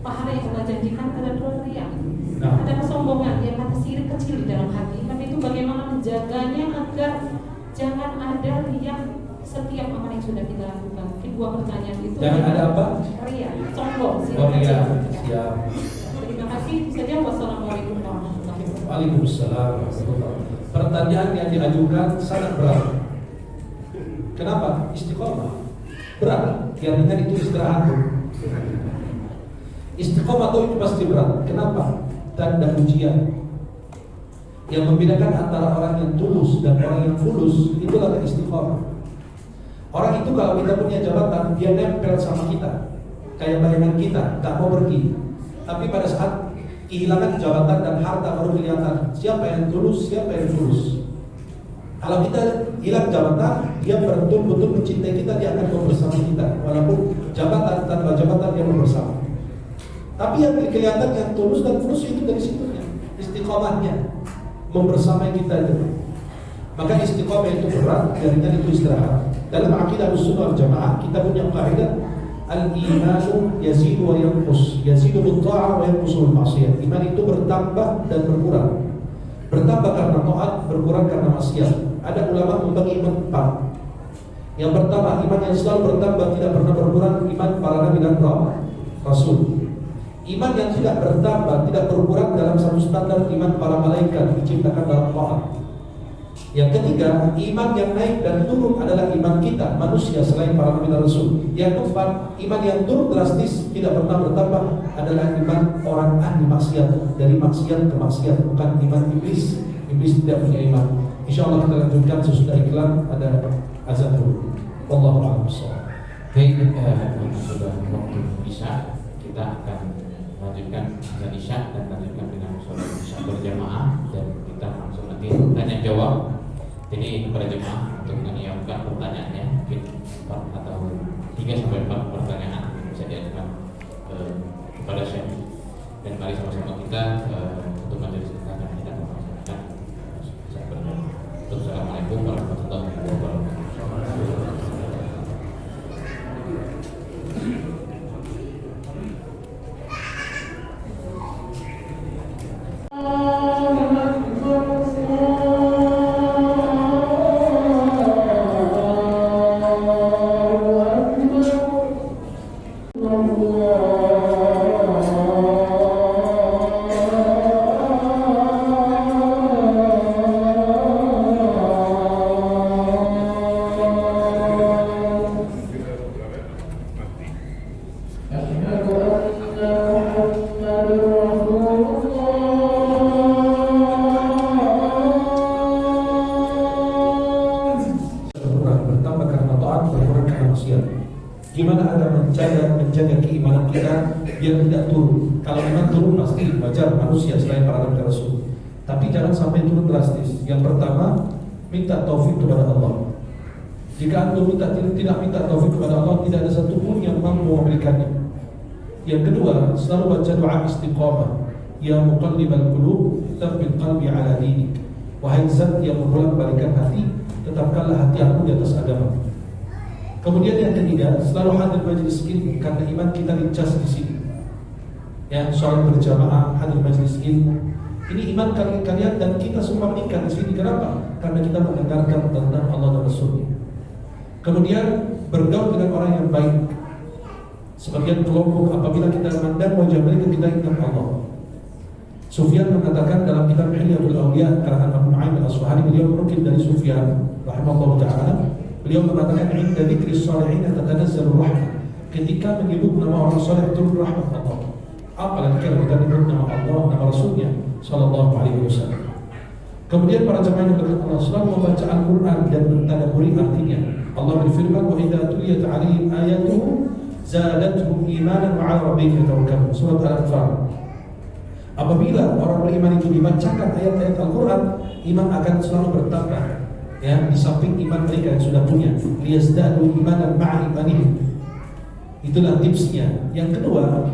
pahala yang Allah janjikan ada dua riya. Ada kesombongan, yang kata sirik kecil di dalam hati. Tapi itu bagaimana menjaganya agar jangan ada riya setiap amal yang sudah kita lakukan. Mungkin dua pertanyaan itu. Jangan ada apa? Riya, sombong, sirik Oh kecil. iya, siap. Terima kasih. Itu saja. Wassalamualaikum warahmatullahi wabarakatuh. Waalaikumsalam. Pertanyaan yang diajukan sangat berat. Kenapa? Istiqomah berat. Yang itu istirahat. Istiqomah itu pasti berat. Kenapa? Tanda ujian. Yang membedakan antara orang yang tulus dan orang yang fulus itulah istiqomah. Orang itu kalau kita punya jabatan, dia nempel sama kita, kayak bayangan kita, tak mau pergi. Tapi pada saat kehilangan jabatan dan harta baru kelihatan siapa yang tulus, siapa yang fulus. Kalau kita hilang jabatan, dia betul-betul mencintai kita, dia akan bersama kita. Walaupun jabatan tanpa jabatan dia bersama. Tapi yang kelihatan yang tulus dan fulus itu dari situnya, istiqomahnya, membersamai kita itu. Maka istiqomah itu berat, jaringan itu istirahat. Dalam akidah Ahlussunnah wal Jamaah kita punya kaidah al-imanu yazidu wa yanqus, yazidu bil-tha'ah wa yanqusu bil-ma'siyah. Iman itu bertambah dan berkurang. Bertambah karena taat, berkurang karena maksiat. Ada ulama membagi iman 4. Yang pertama, iman yang selalu bertambah, tidak pernah berkurang, iman para nabi dan rasul. Iman yang tidak bertambah, tidak berkurang dalam satu standar iman para malaikat diciptakan dalam taat. Yang ketiga, iman yang naik dan turun adalah iman kita, manusia selain para nabi dan rasul. Yang keempat, iman yang turun drastis, tidak pernah bertambah adalah iman orang ahli maksiat, dari maksiat ke maksiat, bukan iman iblis. Iblis tidak punya iman. InsyaAllah kita lanjutkan sesudah iklan, ada azan dulu. Wallahu a'lam bishawab. Baik, sudah waktu isya, kita akan lanjutkan azan isya dan lanjutkan dengan sholat isya berjamaah dan kita langsung nanti tanya jawab. Jadi kepada jemaah untuk menyiapkan pertanyaannya, mungkin 4 atau 3 sampai 4 pertanyaan yang bisa diajukan kepada Syekh. Dan mari sama-sama kita untuk majelis kita akan kita melaksanakan isya berjamaah. Assalamualaikum warahmatullahi wabarakatuh. Allah pasti wajar manusia selain para nabi rasul. Tapi jangan sampai turun drastis. Yang pertama, minta taufik kepada Allah. Jika antum tidak minta taufik kepada Allah, tidak ada satupun yang mampu memberikannya. Yang kedua, selalu baca doa istiqamah. Ya muqallibal qulub, tsabbit qalbi ala dinik. Wahai zat yang membolak-balikkan hati, tetapkanlah hati aku di atas agama. Kemudian yang ketiga, selalu hadir majelis ilmu karena iman kita dicas di sini. Ya, sholat berjamaah, hadir majelis ilmu. Ini iman kalian dan kita semua meningkat di sini. Kenapa? Karena kita mendengarkan tentang Allah dan Rasul-Nya. Kemudian bergaul dengan orang yang baik. Sebagian kelompok apabila kita memandang wajah mereka, kita ingat Allah. Sufyan mengatakan dalam kitab Hilyatul Awliya karangan Abu Nu'aim al-Asfahani, beliau menukil dari Sufyan rahimahullah taala, beliau mengatakan inda dzikri shalihin tatanazzalu rahmah. Ketika menyebut nama orang saleh turun rahmat Allah. Apalagi kalau kita menyebut nama Allah, nama Rasulnya sallallahu alaihi wasallam. Kemudian para jemaah yang berkata Allah selalu membaca Al-Quran dan bertadabburi artinya. Allah berfirman, wa idza tuliyat 'alaihim ayatuhu zadatuhum imanan wa 'ala rabbihim yatawakkalun. Surat Al-Anfal. Apabila orang beriman itu dibacakan ayat-ayat Al-Quran, iman akan selalu bertambah. Ya, di samping iman mereka yang sudah punya, liyazdadu imanan ma'a imanihim. Itulah tipsnya. Yang kedua,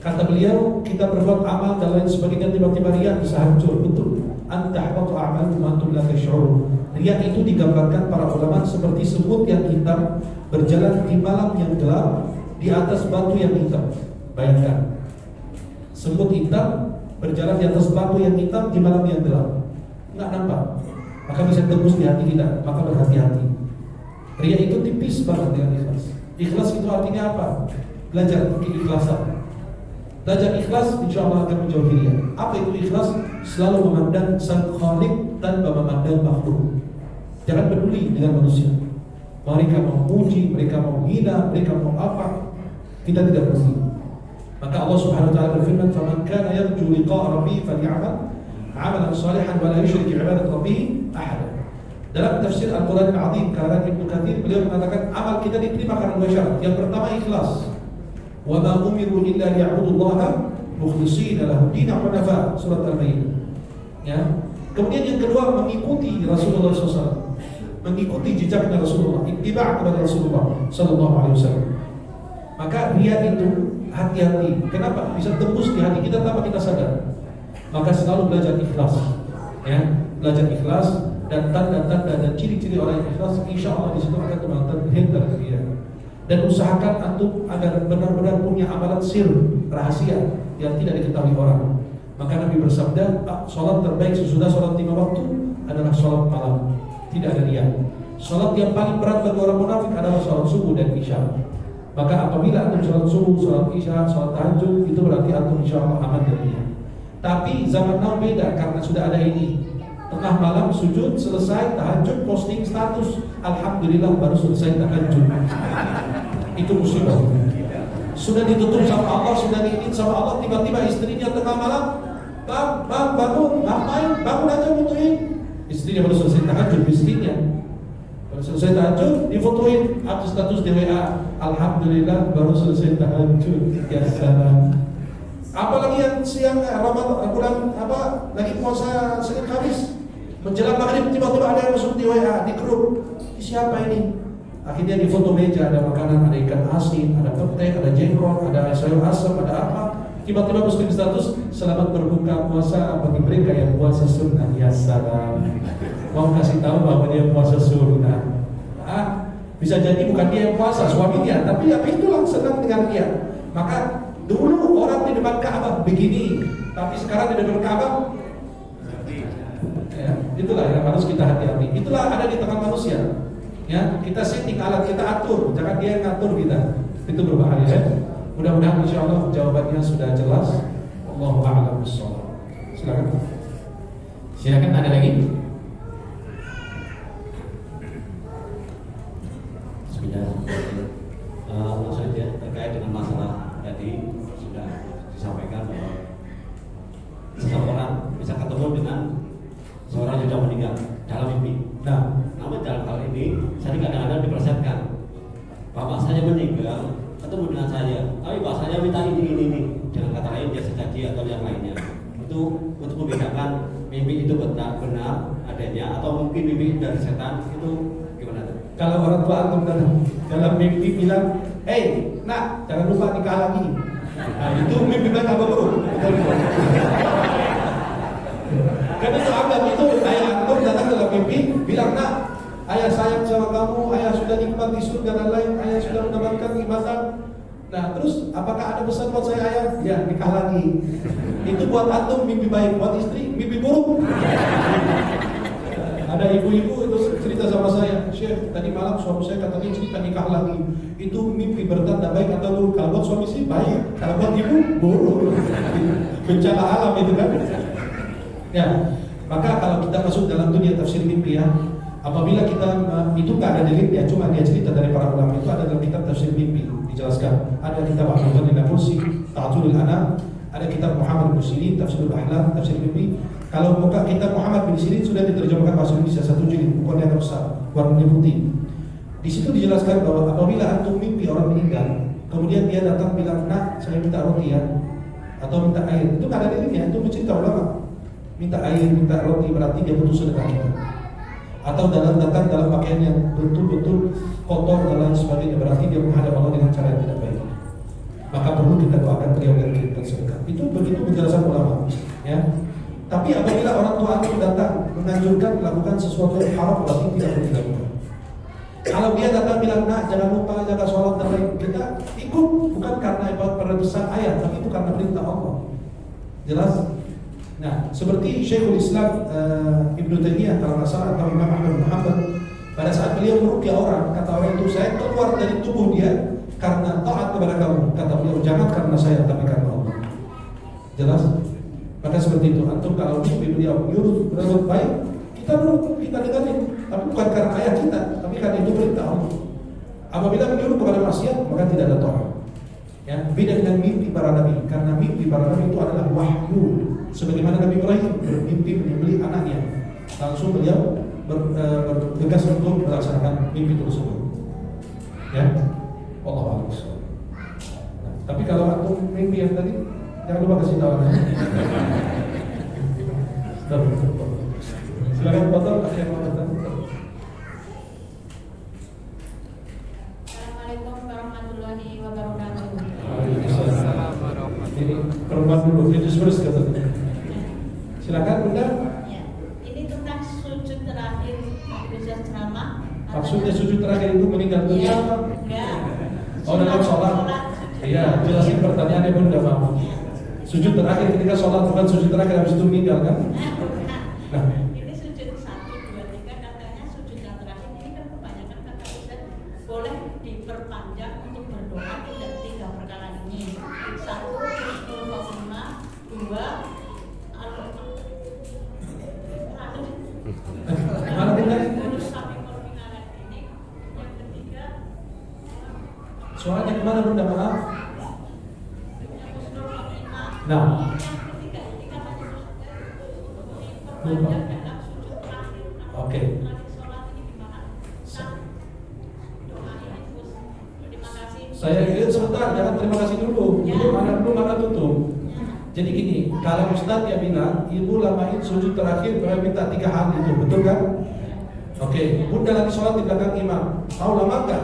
kata beliau, kita berbuat amal dan lain sebagainya, tiba-tiba riya bisa hancur. Betul. Antahbatu a'malukum wa antum la tash'urun. Riya itu digambarkan para ulama seperti semut yang hitam berjalan di malam yang gelap di atas batu yang hitam. Bayangkan, semut hitam berjalan di atas batu yang hitam di malam yang gelap, nggak nampak, maka bisa tembus di hati kita. Maka berhati-hati. Riya itu tipis banget dengan ikhlas. Ikhlas itu artinya apa? Belajar keikhlasan. Belajar ikhlas, insya Allah akan menjauhi riya. Apa itu ikhlas? Selalu memandang sang Khalik tanpa memandang makhluk. Jangan peduli dengan manusia. Mereka mau puji, mereka mau hina, mereka mau apa, kita tidak peduli. Maka Allah Subhanahu wa taala berfirman, "Faman kana yarju liqa'a rabbih falya'mal 'amalan shalihan wa la yusyrik bi 'ibadati rabbih ahada." Dalam tafsir Al-Qur'an Al-Azim karangan Ibnu Katsir, beliau mengatakan amal kita diterima karena dua syarat. Yang pertama ikhlas. Wa ma umiru illa liya'budullaha mukhlishina lahu dinan hunafa, surat Al-Maidah. Ya. Kemudian yang kedua mengikuti Rasulullah SAW, mengikuti jejaknya Rasulullah, ittiba' kepada Rasulullah sallallahu alaihi wasallam. Maka riya itu hati-hati. Kenapa? Bisa tembus di hati kita tanpa kita sadar. Maka selalu belajar ikhlas. Ya, belajar ikhlas dan tanda-tanda dan ciri-ciri orang yang ikhlas, insya Allah di situ akan terhindar dari riya. Dan usahakan antum agar benar-benar punya amalan sir, rahasia yang tidak diketahui orang. Maka Nabi bersabda, sholat terbaik sesudah sholat 5 waktu adalah sholat malam. Tidak ada riya. Sholat yang paling berat bagi orang munafik adalah sholat subuh dan isya. Maka apabila antum sholat subuh, sholat isya, sholat tahajud, itu berarti antum insya Allah aman dari riya. Tapi zaman now beda karena sudah ada ini. Tengah malam sujud, selesai tahajud, posting status, alhamdulillah baru selesai tahajud. Itu musibah. Sudah ditutup sama Allah, sudah diizin sama Allah, tiba-tiba istrinya tengah malam, bang bangun, ngapain? Bangun aja fotoin. Istrinya baru selesai tahajud, istrinya baru selesai tahajud, difotoin, update status di WA, alhamdulillah baru selesai tahajud. Ya salam. Apalagi yang siang Ramadan, bulan apa? Lagi puasa Senin Kamis, menjelang maghrib tiba-tiba ada yang masuk di WA, di grup. Siapa ini? Akhirnya di foto meja ada makanan, ada ikan asin, ada petek, ada jengkol, ada sayur asam, ada apa. Tiba-tiba posting status, selamat berbuka puasa bagi mereka yang puasa sunnah. Ya salam. Mau kasih tahu bahwa dia puasa sunnah. Bisa jadi bukan dia yang puasa, suaminya, tapi apa itulah senang dengan dia. Maka dulu orang di depan Ka'bah begini, tapi sekarang di depan Ka'bah, ya, itulah yang harus kita hati-hati. Itulah ada di tengah manusia. Ya, kita setting alat, kita atur, jangan dia yang ngatur kita. Itu berbahaya. Ya? Mudah-mudahan insyaallah jawabannya sudah jelas. Allahu a'lam bishawab. Silakan. Silakan, ada lagi? Langsung saja terkait dengan masalah tadi sudah disampaikan bahwa seseorang bisa ketemu dengan seorang yang sudah meninggal dalam mimpi. Nah, namun dalam hal ini saya kadang-kadang dipersepsikan bapak saya meninggal ketemu dengan saya, tapi bapak saya minta ini. Dengan kata lain dia yang lainnya. Itu untuk membedakan mimpi itu benar adanya atau mungkin mimpi dari setan, itu gimana tuh? Kalau orang tua antum dalam mimpi bilang, nak jangan lupa nikah lagi. Nah, itu mimpi baik apa buruk? Karena itu anggap itu ayah antum datang dalam mimpi bilang, nak, ayah sayang sama kamu, ayah sudah nikmat di surga dan lain, ayah sudah mendapatkan nikmatan. Nah, terus apakah ada pesan buat saya ayah? Ya, nikah lagi. Itu buat antum mimpi baik, buat istri mimpi buruk. Ada ibu-ibu itu cerita sama saya, Syekh, tadi malam suami saya katanya cerita nikah lagi. Itu mimpi bertanda baik atau buruk? Kalau buat suami sih baik, kalau buat ibu buruk. Bencana alam itu kan. Ya, maka kalau kita masuk dalam dunia tafsir mimpi ya, apabila kita itu nggak ada dalilnya, cuma dia cerita dari para ulama, itu ada dalam kitab tafsir mimpi dijelaskan. Ada kitab Ahmad bin Nabulsi, Ta'atul Anam, ada kitab Muhammad bin Sirin, Tafsirul Ahlam, tafsir mimpi. Kalau buka kitab Muhammad bin Sirin sudah diterjemahkan bahasa Indonesia 1 jilid, bukannya agak besar, warnanya putih. Di situ dijelaskan bahwa apabila antum mimpi orang meninggal, kemudian dia datang bilang, nak, saya minta roti ya, atau minta air, itu nggak ada dalilnya, itu bercerita ulama. Minta air, minta roti berarti dia butuh sedekah kita. Atau datang dalam pakaian yang betul-betul kotor dan lain sebagainya, berarti dia menghadap Allah dengan cara yang tidak baik. Maka perlu kita doakan beliau dan kirimkan sedekah. Itu begitu penjelasan ulama, ya. Tapi apabila orang tua antum datang menganjurkan melakukan sesuatu yang haram, berarti tidak boleh dilakukan. Kalau dia datang bilang, nak, jangan lupa jaga sholat dan lain, kita ikut bukan karena pesan ayat, tapi itu karena perintah Allah. Jelas? Nah, seperti Syekhul Islam Ibnu Taimiyah kalau nggak salah, atau Imam Ahmad bin Hanbal, pada saat beliau meruqyah orang, kata orang itu, saya keluar dari tubuh dia karena taat kepada kamu. Kata beliau, jangan karena saya, tapi karena Allah. Jelas? Maka seperti itu, antum kalau mimpi beliau menyuruh berbuat baik, kita menurut, kita dengarin, tapi bukan karena ayat kita, tapi karena itu perintah Allah. Apabila menyuruh kepada maksiat, maka tidak ada taat. Ya, beda dengan mimpi para nabi, karena mimpi para nabi itu adalah wahyu. Sebagaimana Nabi Ibrahim bermimpi menyembelih anaknya, langsung beliau bergegas untuk melaksanakan mimpi tersebut. Ya, Allah Akbar. Nah, tapi kalau antum mimpi yang tadi, jangan lupa kasih tahu. Silakan potong, akhirnya mau bertanya. Assalamualaikum warahmatullahi wabarakatuh. Ini perempuan dulu, ladies first katanya. Silakan Bunda. Ya, ini tentang sujud terakhir bisa ceramah. Maksudnya sujud terakhir itu meninggal dunia apa? Enggak. Oh, dalam sholat. Iya, jelasin pertanyaannya Bunda, maaf. Sujud terakhir ketika sholat, bukan sujud terakhir habis itu meninggal kan? Nah, ini sujud 1, 2, 3 katanya sujud yang terakhir ini kan kebanyakan kata Ustaz boleh diperpanjang untuk berdoa tidak 3 perkara ini. 1 Husnul Khotimah, 2 mana Bunda? Soalnya kemana Bunda, maaf? Nah, lupa. Oke. Saya lihat sebentar, jangan terima kasih dulu. Belum ada tutup. Jadi gini, kalau Ustadz ya bilang, ibu lamain sujud terakhir berarti minta 3 hal itu, betul kan? Oke, Bunda lagi sholat di belakang imam, mau lama nggak?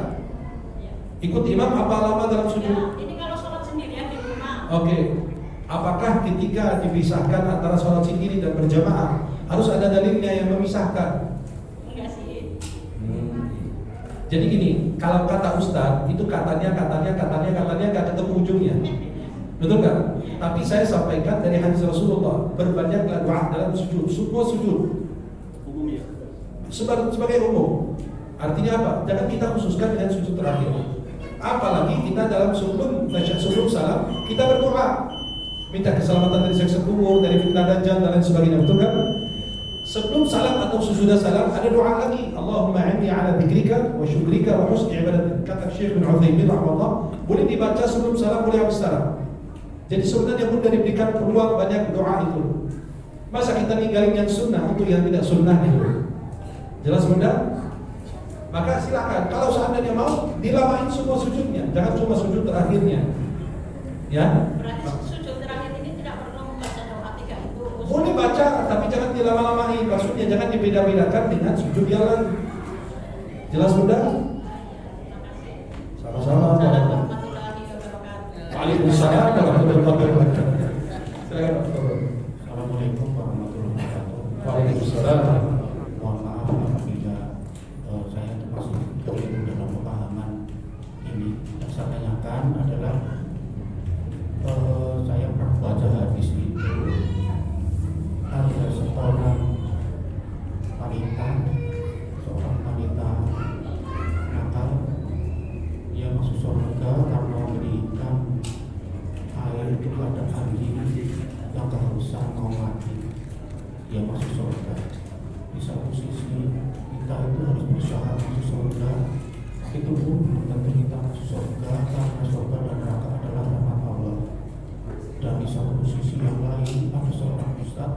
Ikut imam apa lama dalam sujud? Ini kalau sholat sendirian di rumah. Oke, apakah ketika dipisahkan antara sholat sendiri dan berjamaah harus ada dalilnya yang memisahkan? Enggak sih. Jadi gini, kalau kata Ustadz itu katanya nggak ketemu ujungnya, betul kan? Tapi saya sampaikan dari hadis Rasulullah, berbanyaklah doa dalam sujud, semua sujud. Umumnya. Sebagai umum. Artinya apa? Jangan kita khususkan dengan sujud terakhir. Apalagi kita dalam sebelum salam kita berdoa, minta keselamatan dari siksa kubur, dari fitnah dajjal dan lain sebagainya, betul kan? Sebelum salam atau sesudah salam ada doa lagi. Allahumma inni ala dzikrika wa syukrika wa husni ibadatik. Kata Syekh bin Utsaimin rahimahullah, boleh dibaca sebelum salam, boleh habis salam. Jadi sebenarnya Bunda diberikan peluang banyak doa itu. Masa kita ninggalin yang sunnah untuk yang tidak sunnah itu? Jelas Bunda? Maka silakan. Kalau seandainya mau, dilamain semua sujudnya, jangan cuma sujud terakhirnya. Ya. Berarti sujud terakhir ini tidak perlu Boleh baca, tapi jangan dilama-lamain. Maksudnya jangan dibeda-bedakan dengan sujud yang lain. Jelas Bunda? Sama-sama. Waalaikumsalam warahmatullahi wabarakatuh. Assalamualaikum warahmatullahi wabarakatuh. Waalaikumsalam. Mohon maaf apabila saya termasuk keliru dalam pemahaman ini. Yang saya tanyakan adalah saya pernah baca hadis itu ada seorang wanita nakal, dia masuk surga karena memberikan air kepada anjing yang kehausan mau mati. Dia masuk surga. Di satu sisi kita itu harus berusaha masuk surga, itu pun belum tentu kita masuk surga karena surga dan neraka adalah rahmat Allah. Dan di satu sisi yang lain ada seorang ustaz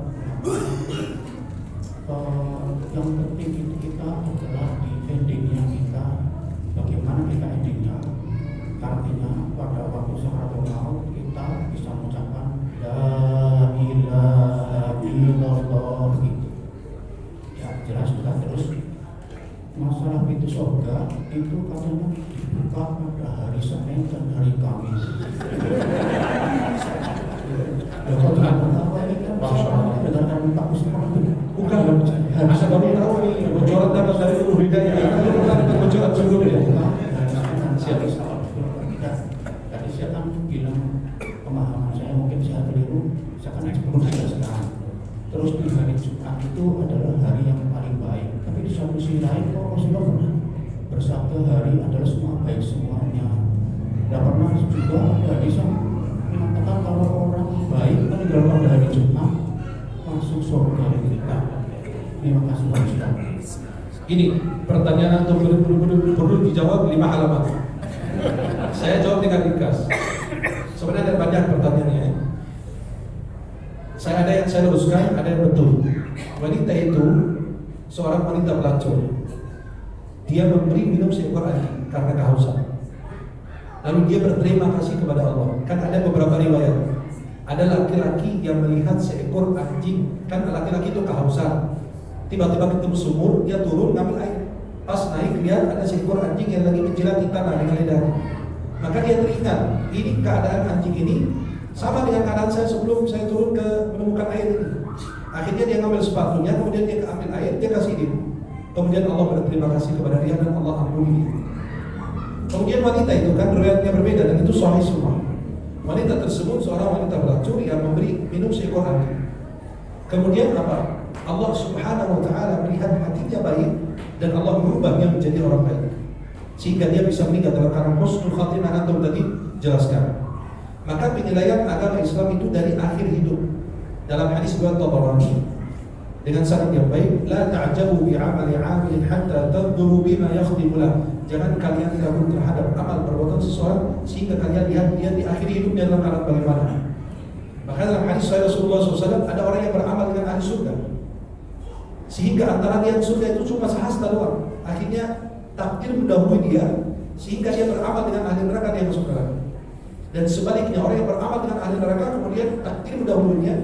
yang penting itu kita adalah di endingnya kita, bagaimana kita endingnya. Artinya pada waktu sakratul maut kita bisa mengucapkan la ilaha illallah gitu. Ya jelas sudah. Terus masalah pintu surga itu katanya dibuka pada hari Senin dan hari Kamis. Bukan, bisa kamu tahu nih bocoran dapat dari Guru Hidayah. Kita dapat bocoran sebelumnya. Siapa tadi saya kan bilang pemahaman saya mungkin saya keliru, saya kan perlu jelaskan. Terus di hari Jumat itu adalah hari yang paling baik, tapi di satu sisi lain kok Rasulullah pernah bersabda hari adalah semua baik semuanya. Dan pernah juga ada hadis yang mengatakan kalau orang baik meninggal pada hari Jumat masuk surga kita. Terima kasih Pak Ustaz. Ini pertanyaan atau perlu dijawab 5 halaman. Saya jawab dengan ringkas. Sebenarnya ada banyak pertanyaannya. Ada yang saya luruskan, ada yang betul. Wanita itu seorang wanita pelacur. Dia memberi minum seekor anjing karena kehausan. Lalu dia berterima kasih kepada Allah. Kan ada beberapa riwayat. Ada laki-laki yang melihat seekor anjing, kan laki-laki itu kehausan. Tiba-tiba ketemu sumur, dia turun ngambil air. Pas naik lihat ada seekor anjing yang lagi menjilati tanah dengan lidahnya. Maka dia teringat, ini keadaan anjing ini sama dengan keadaan saya sebelum saya turun ke menemukan air ini. Akhirnya dia ngambil sepatunya, kemudian dia ambil air, dia kasih dia. Kemudian Allah berterima kasih kepada dia dan Allah ampuni dia. Kemudian wanita itu kan riwayatnya berbeda dan itu sahih semua. Wanita tersebut seorang wanita pelacur yang memberi minum seekor anjing. Kemudian apa? Allah Subhanahu wa taala melihat hatinya baik dan Allah merubahnya menjadi orang baik. Sehingga dia bisa meninggal dalam keadaan husnul khatimah antum tadi jelaskan. Maka penilaian agama Islam itu dari akhir hidup. Dalam hadis riwayat Tabarani dengan sanad yang baik, la ta'jabu bi 'amali 'amilin hatta tadhuru bima yakhdimu lah. Jangan kalian kagum terhadap amal perbuatan seseorang sehingga kalian lihat dia di akhir hidupnya dalam keadaan bagaimana. Maka dalam hadis Rasulullah SAW ada orang yang beramal dengan ahli surga, sehingga antara dia surga itu cuma sehasta doang. Akhirnya takdir mendahului dia sehingga dia beramal dengan ahli neraka, dia masuk neraka. Dan sebaliknya orang yang beramal dengan ahli neraka kemudian takdir mendahulunya,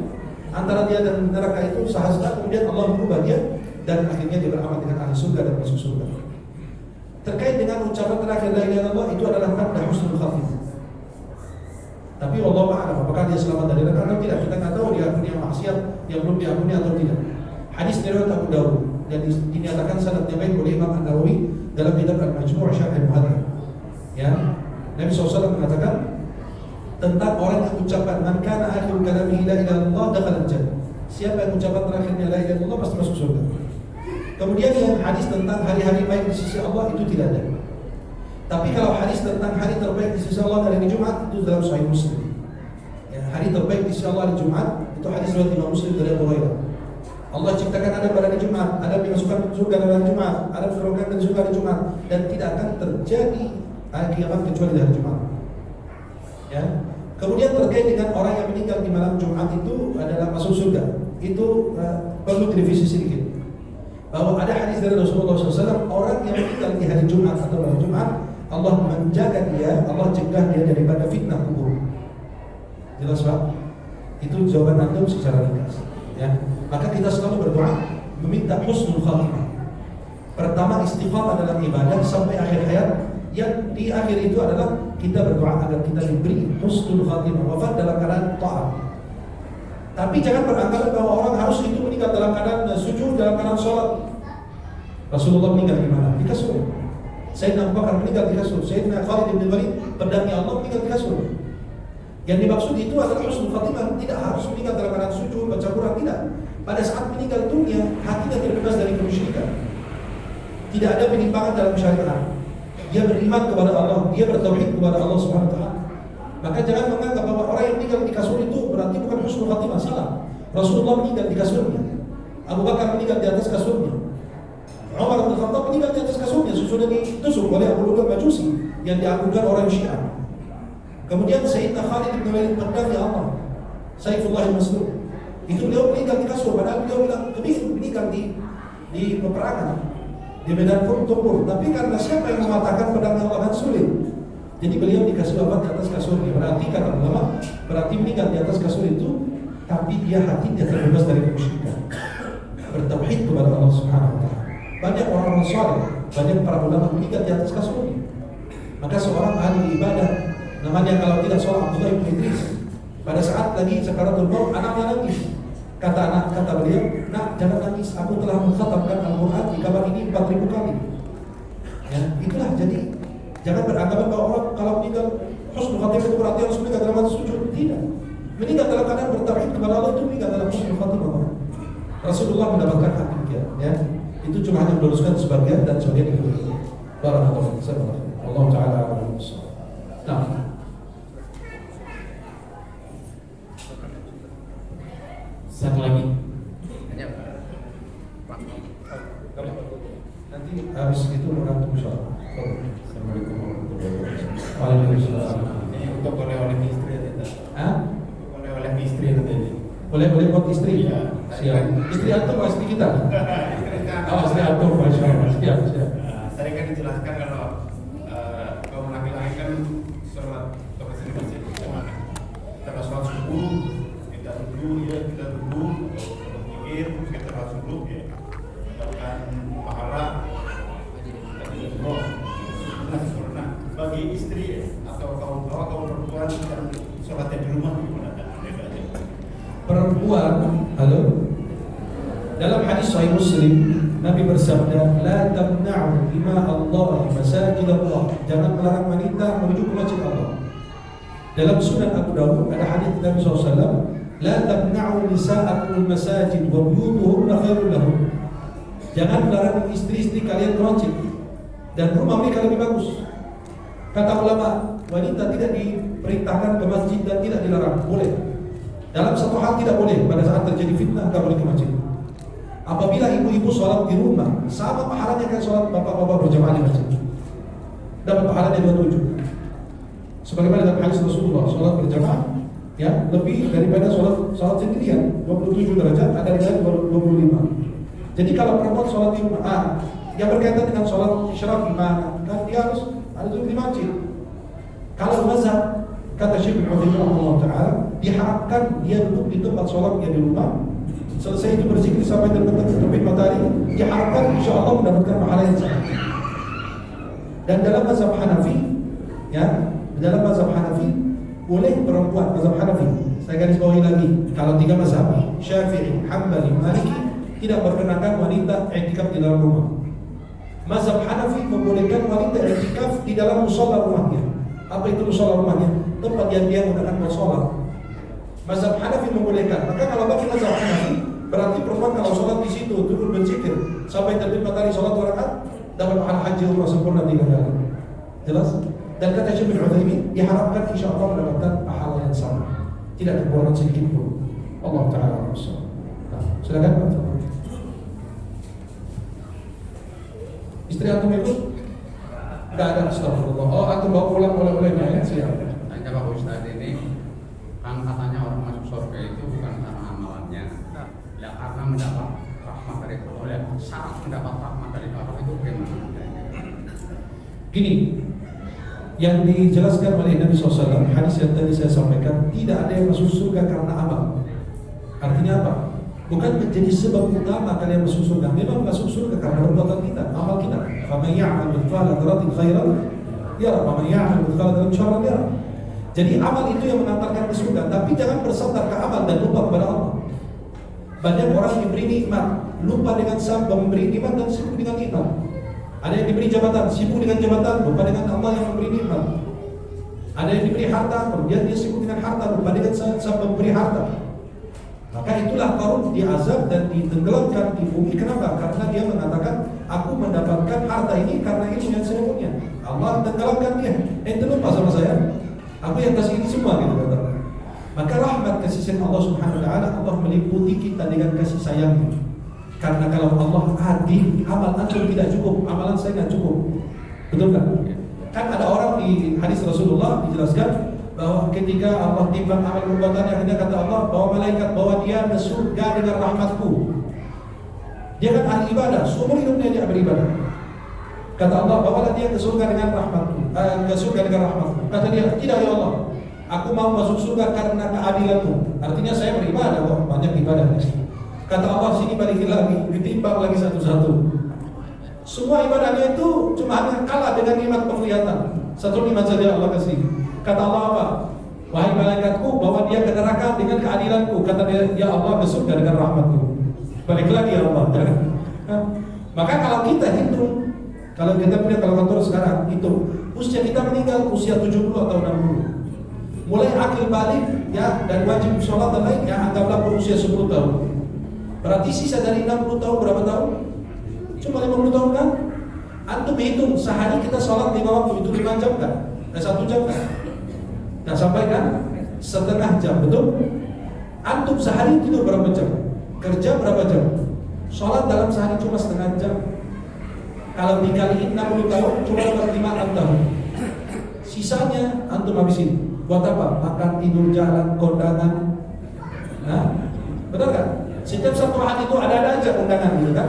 antara dia dan neraka itu sehasta, kemudian Allah merubah dia dan akhirnya dia beramal dengan ahli surga dan masuk surga. Terkait dengan ucapan terakhir la ilaha illallah itu adalah tanda husnul khatimah. Tapi Allah a'lam apakah dia selamat dari neraka atau tidak, kita nggak tahu dia punya maksiat yang belum diampuni atau tidak. Hadis dari Abu Dawud dan dinyatakan sanadnya baik oleh Imam An-Nawawi dalam kitab Al-Majmu' Syarh Al-Muhadzab. Ya, Nabi SAW mengatakan tentang orang yang ucapan man kana akhiru kalamihi la ilaha illallah dakhala al-jannah. Siapa yang ucapan terakhirnya la ilaha illallah pasti masuk surga. Kemudian yang hadis tentang hari-hari baik di sisi Allah itu tidak ada. Tapi kalau hadis tentang hari terbaik di sisi Allah dari Jumat itu dalam Sahih Muslim. Ya, hari terbaik di sisi Allah di Jumat itu hadis riwayat Imam Muslim dari Abu Hurairah. Allah ciptakan Adam pada hari Jumat, Adam dimasukkan surga pada hari Jumat, Adam diturunkan dari surga hari Jumat, dan tidak akan terjadi kiamat kecuali dari Jumat. Ya. Kemudian terkait dengan orang yang meninggal di malam Jumat itu adalah masuk surga. Itu perlu direvisi sedikit. Bahwa ada hadis dari Rasulullah SAW, orang yang meninggal di hari Jumat atau malam Jumat, Allah menjaga dia, Allah cegah dia daripada fitnah kubur. Jelas Pak? Itu jawaban antum secara ringkas. Ya, maka kita selalu berdoa meminta husnul khatimah. Pertama istiqamah dalam ibadah sampai akhir hayat. Yang di akhir itu adalah kita berdoa agar kita diberi husnul khatimah, wafat dalam keadaan taat. Tapi jangan beranggapan bahwa orang harus itu meninggal dalam keadaan sujud, dalam keadaan sholat. Rasulullah meninggal di mana? Di kasur. Sayyidina Abu Bakar meninggal di kasur. Sayyidina Khalid bin Walid, pedangnya Allah, meninggal di kasur. Yang dimaksud itu adalah husnul khatimah. Tidak harus meninggal dalam keadaan sujud, baca Quran, tidak. Pada saat meninggal dunia, hatinya terbebas dari kemusyrikan. Tidak ada penyimpangan dalam syariat. Dia beriman kepada Allah, dia bertauhid kepada Allah Subhanahu wa taala. Maka jangan menganggap bahwa orang yang meninggal di kasur itu berarti bukan husnul khatimah. Salah. Rasulullah meninggal di kasurnya. Abu Bakar meninggal di atas kasurnya. Umar bin Khattab meninggal di atas kasurnya sesudah ditusuk oleh Abu Lu'lu'ah Majusi yang diagungkan orang Syiah. Kemudian Sayyidina Khalid bin Walid, pedangnya Allah, Saifullah al-Maslul, itu beliau meninggal di kasur. Padahal beliau bilang kebingin meninggal di peperangan, di medan tempur. Tapi karena siapa yang mengatakan pedangnya Allah kan sulit, jadi beliau dikasih wafat di atas kasurnya. Berarti kata ulama, berarti meninggal di atas kasur itu, tapi dia hatinya terbebas dari kemusyrikan, bertauhid kepada Allah Subhanahu wa taala. Banyak orang saleh, banyak para ulama meninggal di atas kasurnya. Maka seorang ahli ibadah, namanya kalau tidak sholat Abdullah bin Idris, pada saat lagi sakaratul maut, anaknya nangis. Kata beliau, nak jangan nangis, aku telah mengkhatamkan Al-Quran di kamar ini 4.000 kali. Ya, itulah. Jadi jangan beranggapan bahwa orang kalau meninggal husnul khatimah itu berarti harus meninggal dalam sujud. Tidak. Meninggal dalam keadaan bertauhid kepada Allah itu meninggal dalam husnul khatimah. Rasulullah mendapatkan hakikat, ya. Itu cuma hanya meluruskan sebagian dan sebagian itu. Barakallahu fiikum. Allah taala a'lam. Nah. Satu lagi. Nanti habis itu mengantuk insyaallah. Assalamualaikum warahmatullahi wabarakatuh. Waalaikumsalam. Ini untuk oleh istri ya. Hah? Oleh istri tadi. Boleh buat istri? Iya. Siap. Istri antum istri kita? Oh, istri antum, masya Allah. Siap. Saya kan dijelaskan kalau kaum laki-laki kan sholat terus di masjid gimana? Kita sholat subuh, kita duduk, kita mikir, terus kita sholat subuh, ya mendapatkan pahala. Nah, bagi istri atau kaum perempuan yang sholatnya di rumah gimana? Perempuan, halo. Dalam hadis Sahih Muslim, Nabi bersabda, "La tamna'u ima Allah masajid Allah." Jangan melarang wanita menuju ke masjid Allah. Dalam Sunan Abu Dawud ada hadis Nabi SAW, "La tamna'u nisa'akum masajid wa buyutuhunna khairul lahum." Jangan melarang istri-istri kalian ke masjid dan rumah mereka lebih bagus. Kata ulama, wanita tidak diperintahkan ke masjid dan tidak dilarang, boleh. Dalam satu hal tidak boleh, pada saat terjadi fitnah tidak boleh ke masjid. Apabila ibu-ibu sholat di rumah, sama pahalanya kayak sholat bapak-bapak berjamaah di masjid. Dapat pahalanya 27. Sebagaimana dalam hadis Rasulullah, sholat berjamaah ya lebih daripada sholat sendirian, 27 derajat, ada yang lain 25. Jadi kalau perempuan sholat di rumah, yang berkaitan dengan sholat isyraq gimana? Kan dia harus ada di masjid. Kalau mazhab, kata Syekh bin Utsaimin rahimahullah taala, diharapkan dia duduk di tempat sholatnya di rumah, selesai itu berzikir sampai terbit matahari, diharapkan insya Allah mendapatkan pahala yang sama. Dan dalam mazhab Hanafi, ya, dalam mazhab Hanafi boleh perempuan, mazhab Hanafi, saya garis bawahi lagi, kalau tiga mazhab Syafi'i, Hambali, Maliki tidak memperkenankan wanita i'tikaf di dalam rumah. Mazhab Hanafi membolehkan wanita i'tikaf di dalam mushola rumahnya. Apa itu mushola rumahnya? Tempat yang dia gunakan buat sholat. Mazhab Hanafi membolehkan. Maka kalau bagi mazhab Hanafi, berarti perempuan kalau sholat di situ turun berzikir sampai terbit matahari sholat 2 rakaat dapat pahala haji umrah sempurna 3 kali. Jelas? Dan kata Syekh bin Utsaimin, diharapkan insya Allah mendapatkan pahala yang sama, tidak kekurangan sedikit pun. Allah Taala bersama. Nah, silakan Pak. Istri antum itu nggak ada, astagfirullah. Oh, antum bawa pulang oleh-olehnya ya, siap. Tanya Pak Ustadz, ini kan katanya orang masuk surga itu bukan karena amalannya, ya karena mendapat rahmat dari Allah. Syarat mendapat rahmat dari Allah itu bagaimana? Gini, yang dijelaskan oleh Nabi SAW, hadis yang tadi saya sampaikan, tidak ada yang masuk surga karena amal. Artinya apa? Bukan menjadi sebab utama kalian masuk surga. Memang masuk surga karena perbuatan kita, amal kita. Faman ya'mal mithqala dzarratin khairan yara, wa man ya'mal mithqala dzarratin syarran yara. Jadi amal itu yang mengantarkan ke surga, tapi jangan bersandar ke amal dan lupa kepada Allah. Banyak orang diberi nikmat, lupa dengan sabab memberi nikmat dan sibuk dengan nikmat. Ada yang diberi jabatan, sibuk dengan jabatan, lupa dengan Allah yang memberi nikmat. Ada yang diberi harta, kemudian dia sibuk dengan harta, lupa dengan sabab memberi harta. Maka itulah Qarun diazab dan ditenggelamkan di bumi. Kenapa? Karena dia mengatakan, aku mendapatkan harta ini karena ilmu yang saya punya. Allah tenggelamkan dia. Ente lupa sama saya, aku yang kasih ini semua, gitu kata. Maka rahmat kasih sayang Allah Subhanahu Wa Taala, Allah meliputi kita dengan kasih sayangnya. Karena kalau Allah adil, amal antum tidak cukup, amalan saya tidak cukup. Betul kan? Kan ada orang di hadis Rasulullah dijelaskan bahwa ketika Allah timbang amal perbuatannya, akhirnya kata Allah bahwa malaikat bawa dia ke surga dengan rahmatku. Dia kan ahli ibadah, seumur hidupnya dia beribadah. Kata Allah, bawalah dia ke surga dengan rahmatku, ke surga dengan rahmatku. Kata dia, tidak ya Allah, aku mau masuk surga karena keadilanmu. Artinya saya beribadah kok, banyak ibadah. Kata Allah, sini balikin lagi, ditimbang lagi satu-satu. Semua ibadahnya itu cuma hanya kalah dengan nikmat penglihatan. Satu nikmat saja Allah kasih. Kata Allah apa? Wahai malaikatku, bawa dia ke neraka dengan keadilanku. Kata dia, ya Allah, ke surga dengan rahmatku. Balik lagi ya Allah. Maka kalau kita hitung, kalau kita punya kalkulator sekarang, hitung usia kita meninggal usia 70 atau 60. Mulai akil balik ya, dan wajib sholat dan lain ya, anggaplah berusia 10 tahun. Berarti sisa dari 60 tahun berapa tahun? Cuma 50 tahun kan? Antum hitung sehari kita sholat 5 waktu, itu 5 jam kan? 1 jam kan? Nah sampai kan? Setengah jam, betul? Antum sehari tidur berapa jam? Kerja berapa jam? Sholat dalam sehari cuma setengah jam. Kalau dikaliin 60 tahun cuma 5 tahun. Sisanya antum habisin. Buat apa? Makan, tidur, jalan, kondangan. Nah, betul kan? Setiap satu hari itu ada aja kondangan gitu kan?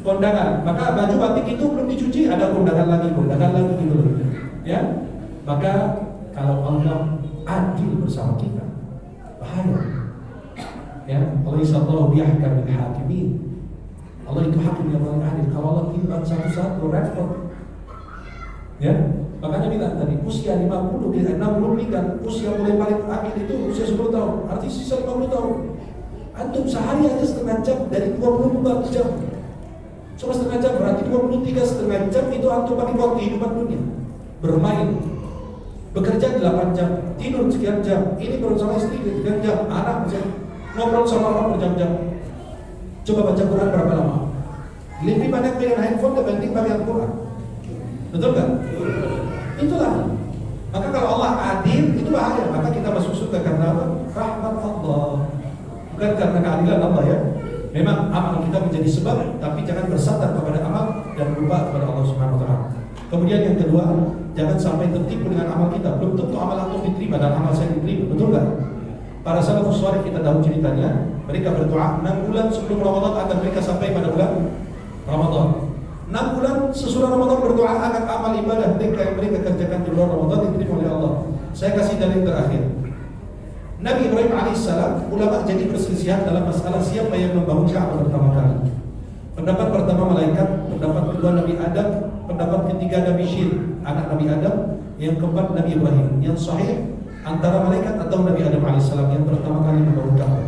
Kondangan. Maka baju batik itu belum dicuci, ada kondangan lagi gitu loh. Ya. Maka kalau Allah adil bersama kita, bahaya. Ya, Allah Subhanahu biyahkamil hakimin. Allah itu hakim yang paling adil. Kalau Allah timbang satu-satu repot. Ya, makanya bilang tadi usia 50 60 meninggal, usia mulai paling akhir itu usia 10 tahun. Artinya sisa 50 tahun. Antum sehari aja setengah jam dari 24 jam. Cuma setengah jam, berarti 23 setengah jam itu antum pakai buat kehidupan dunia. Bermain, bekerja 8 jam, tidur sekian jam, ini bersama istri sekian jam, anak misalnya, ngobrol sama orang berjam-jam. Coba baca Quran berapa lama? Lebih banyak pegang handphone dibanding baca Quran. Betul kan? Itulah. Maka kalau Allah adil itu bahaya. Maka kita masuk surga karena apa? Rahmat Allah, bukan karena keadilan Allah ya. Memang amal kita menjadi sebab, tapi jangan bersandar kepada amal dan lupa kepada Allah Subhanahu Wa Taala. Kemudian yang kedua, jangan sampai tertipu dengan amal kita. Belum tentu amal antum diterima dan amal saya diterima, betul nggak? Para salafus saleh kita tahu ceritanya, mereka berdoa 6 bulan sebelum Ramadan agar mereka sampai pada bulan Ramadan. 6 bulan sesudah Ramadan berdoa agar amal ibadah mereka yang mereka kerjakan di bulan Ramadan diterima oleh Allah. Saya kasih dalil terakhir. Nabi Ibrahim alaihissalam, ulama jadi perselisihan dalam masalah siapa yang membangun Ka'bah pertama kali. Pendapat pertama malaikat, pendapat kedua Nabi Adam, pendapat ketiga Nabi Syir, anak Nabi Adam, yang keempat Nabi Ibrahim. Yang sahih antara malaikat atau Nabi Adam alaihissalam yang pertama kali membangun Ka'bah.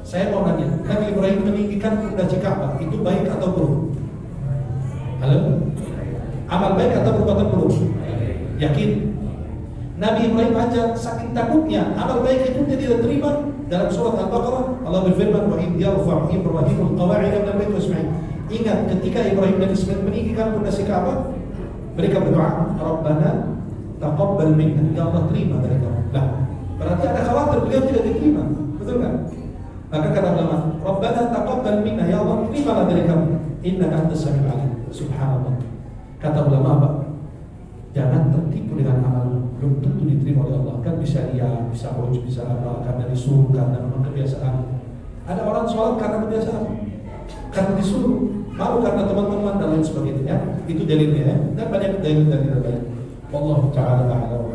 Saya mau nanya, Nabi Ibrahim meninggikan pondasi Ka'bah itu baik atau buruk? Halo? Amal baik atau perbuatan buruk? Yakin? Nabi Ibrahim aja saking takutnya amal baik itu dia tidak terima. Dalam surat Al-Baqarah Allah berfirman, wa idh yarfa'u Ibrahimul qawa'ida minal baiti wasma'in. Ingat ketika Ibrahim dan Ismail meninggikan pondasi Ka'bah, mereka berdoa, Rabbana taqabbal minna, ya Allah terima dari kami. Lah, berarti ada khawatir beliau tidak diterima, betul kan? Maka kata ulama, Rabbana taqabbal minna, ya Allah terimalah dari kami. Innaka antas samiul alim. Subhanallah. Kata ulama apa? Jangan tertipu dengan amal, belum tentu diterima oleh Allah. Kan bisa iya, bisa hujud, bisa apa, karena disuruh, karena memang kebiasaan. Ada orang sholat karena kebiasaan, karena disuruh, malu karena teman-teman dan lain sebagainya. Itu dalilnya ya. Dan banyak dalil-dalil lain. Wallahu ta'ala a'lam.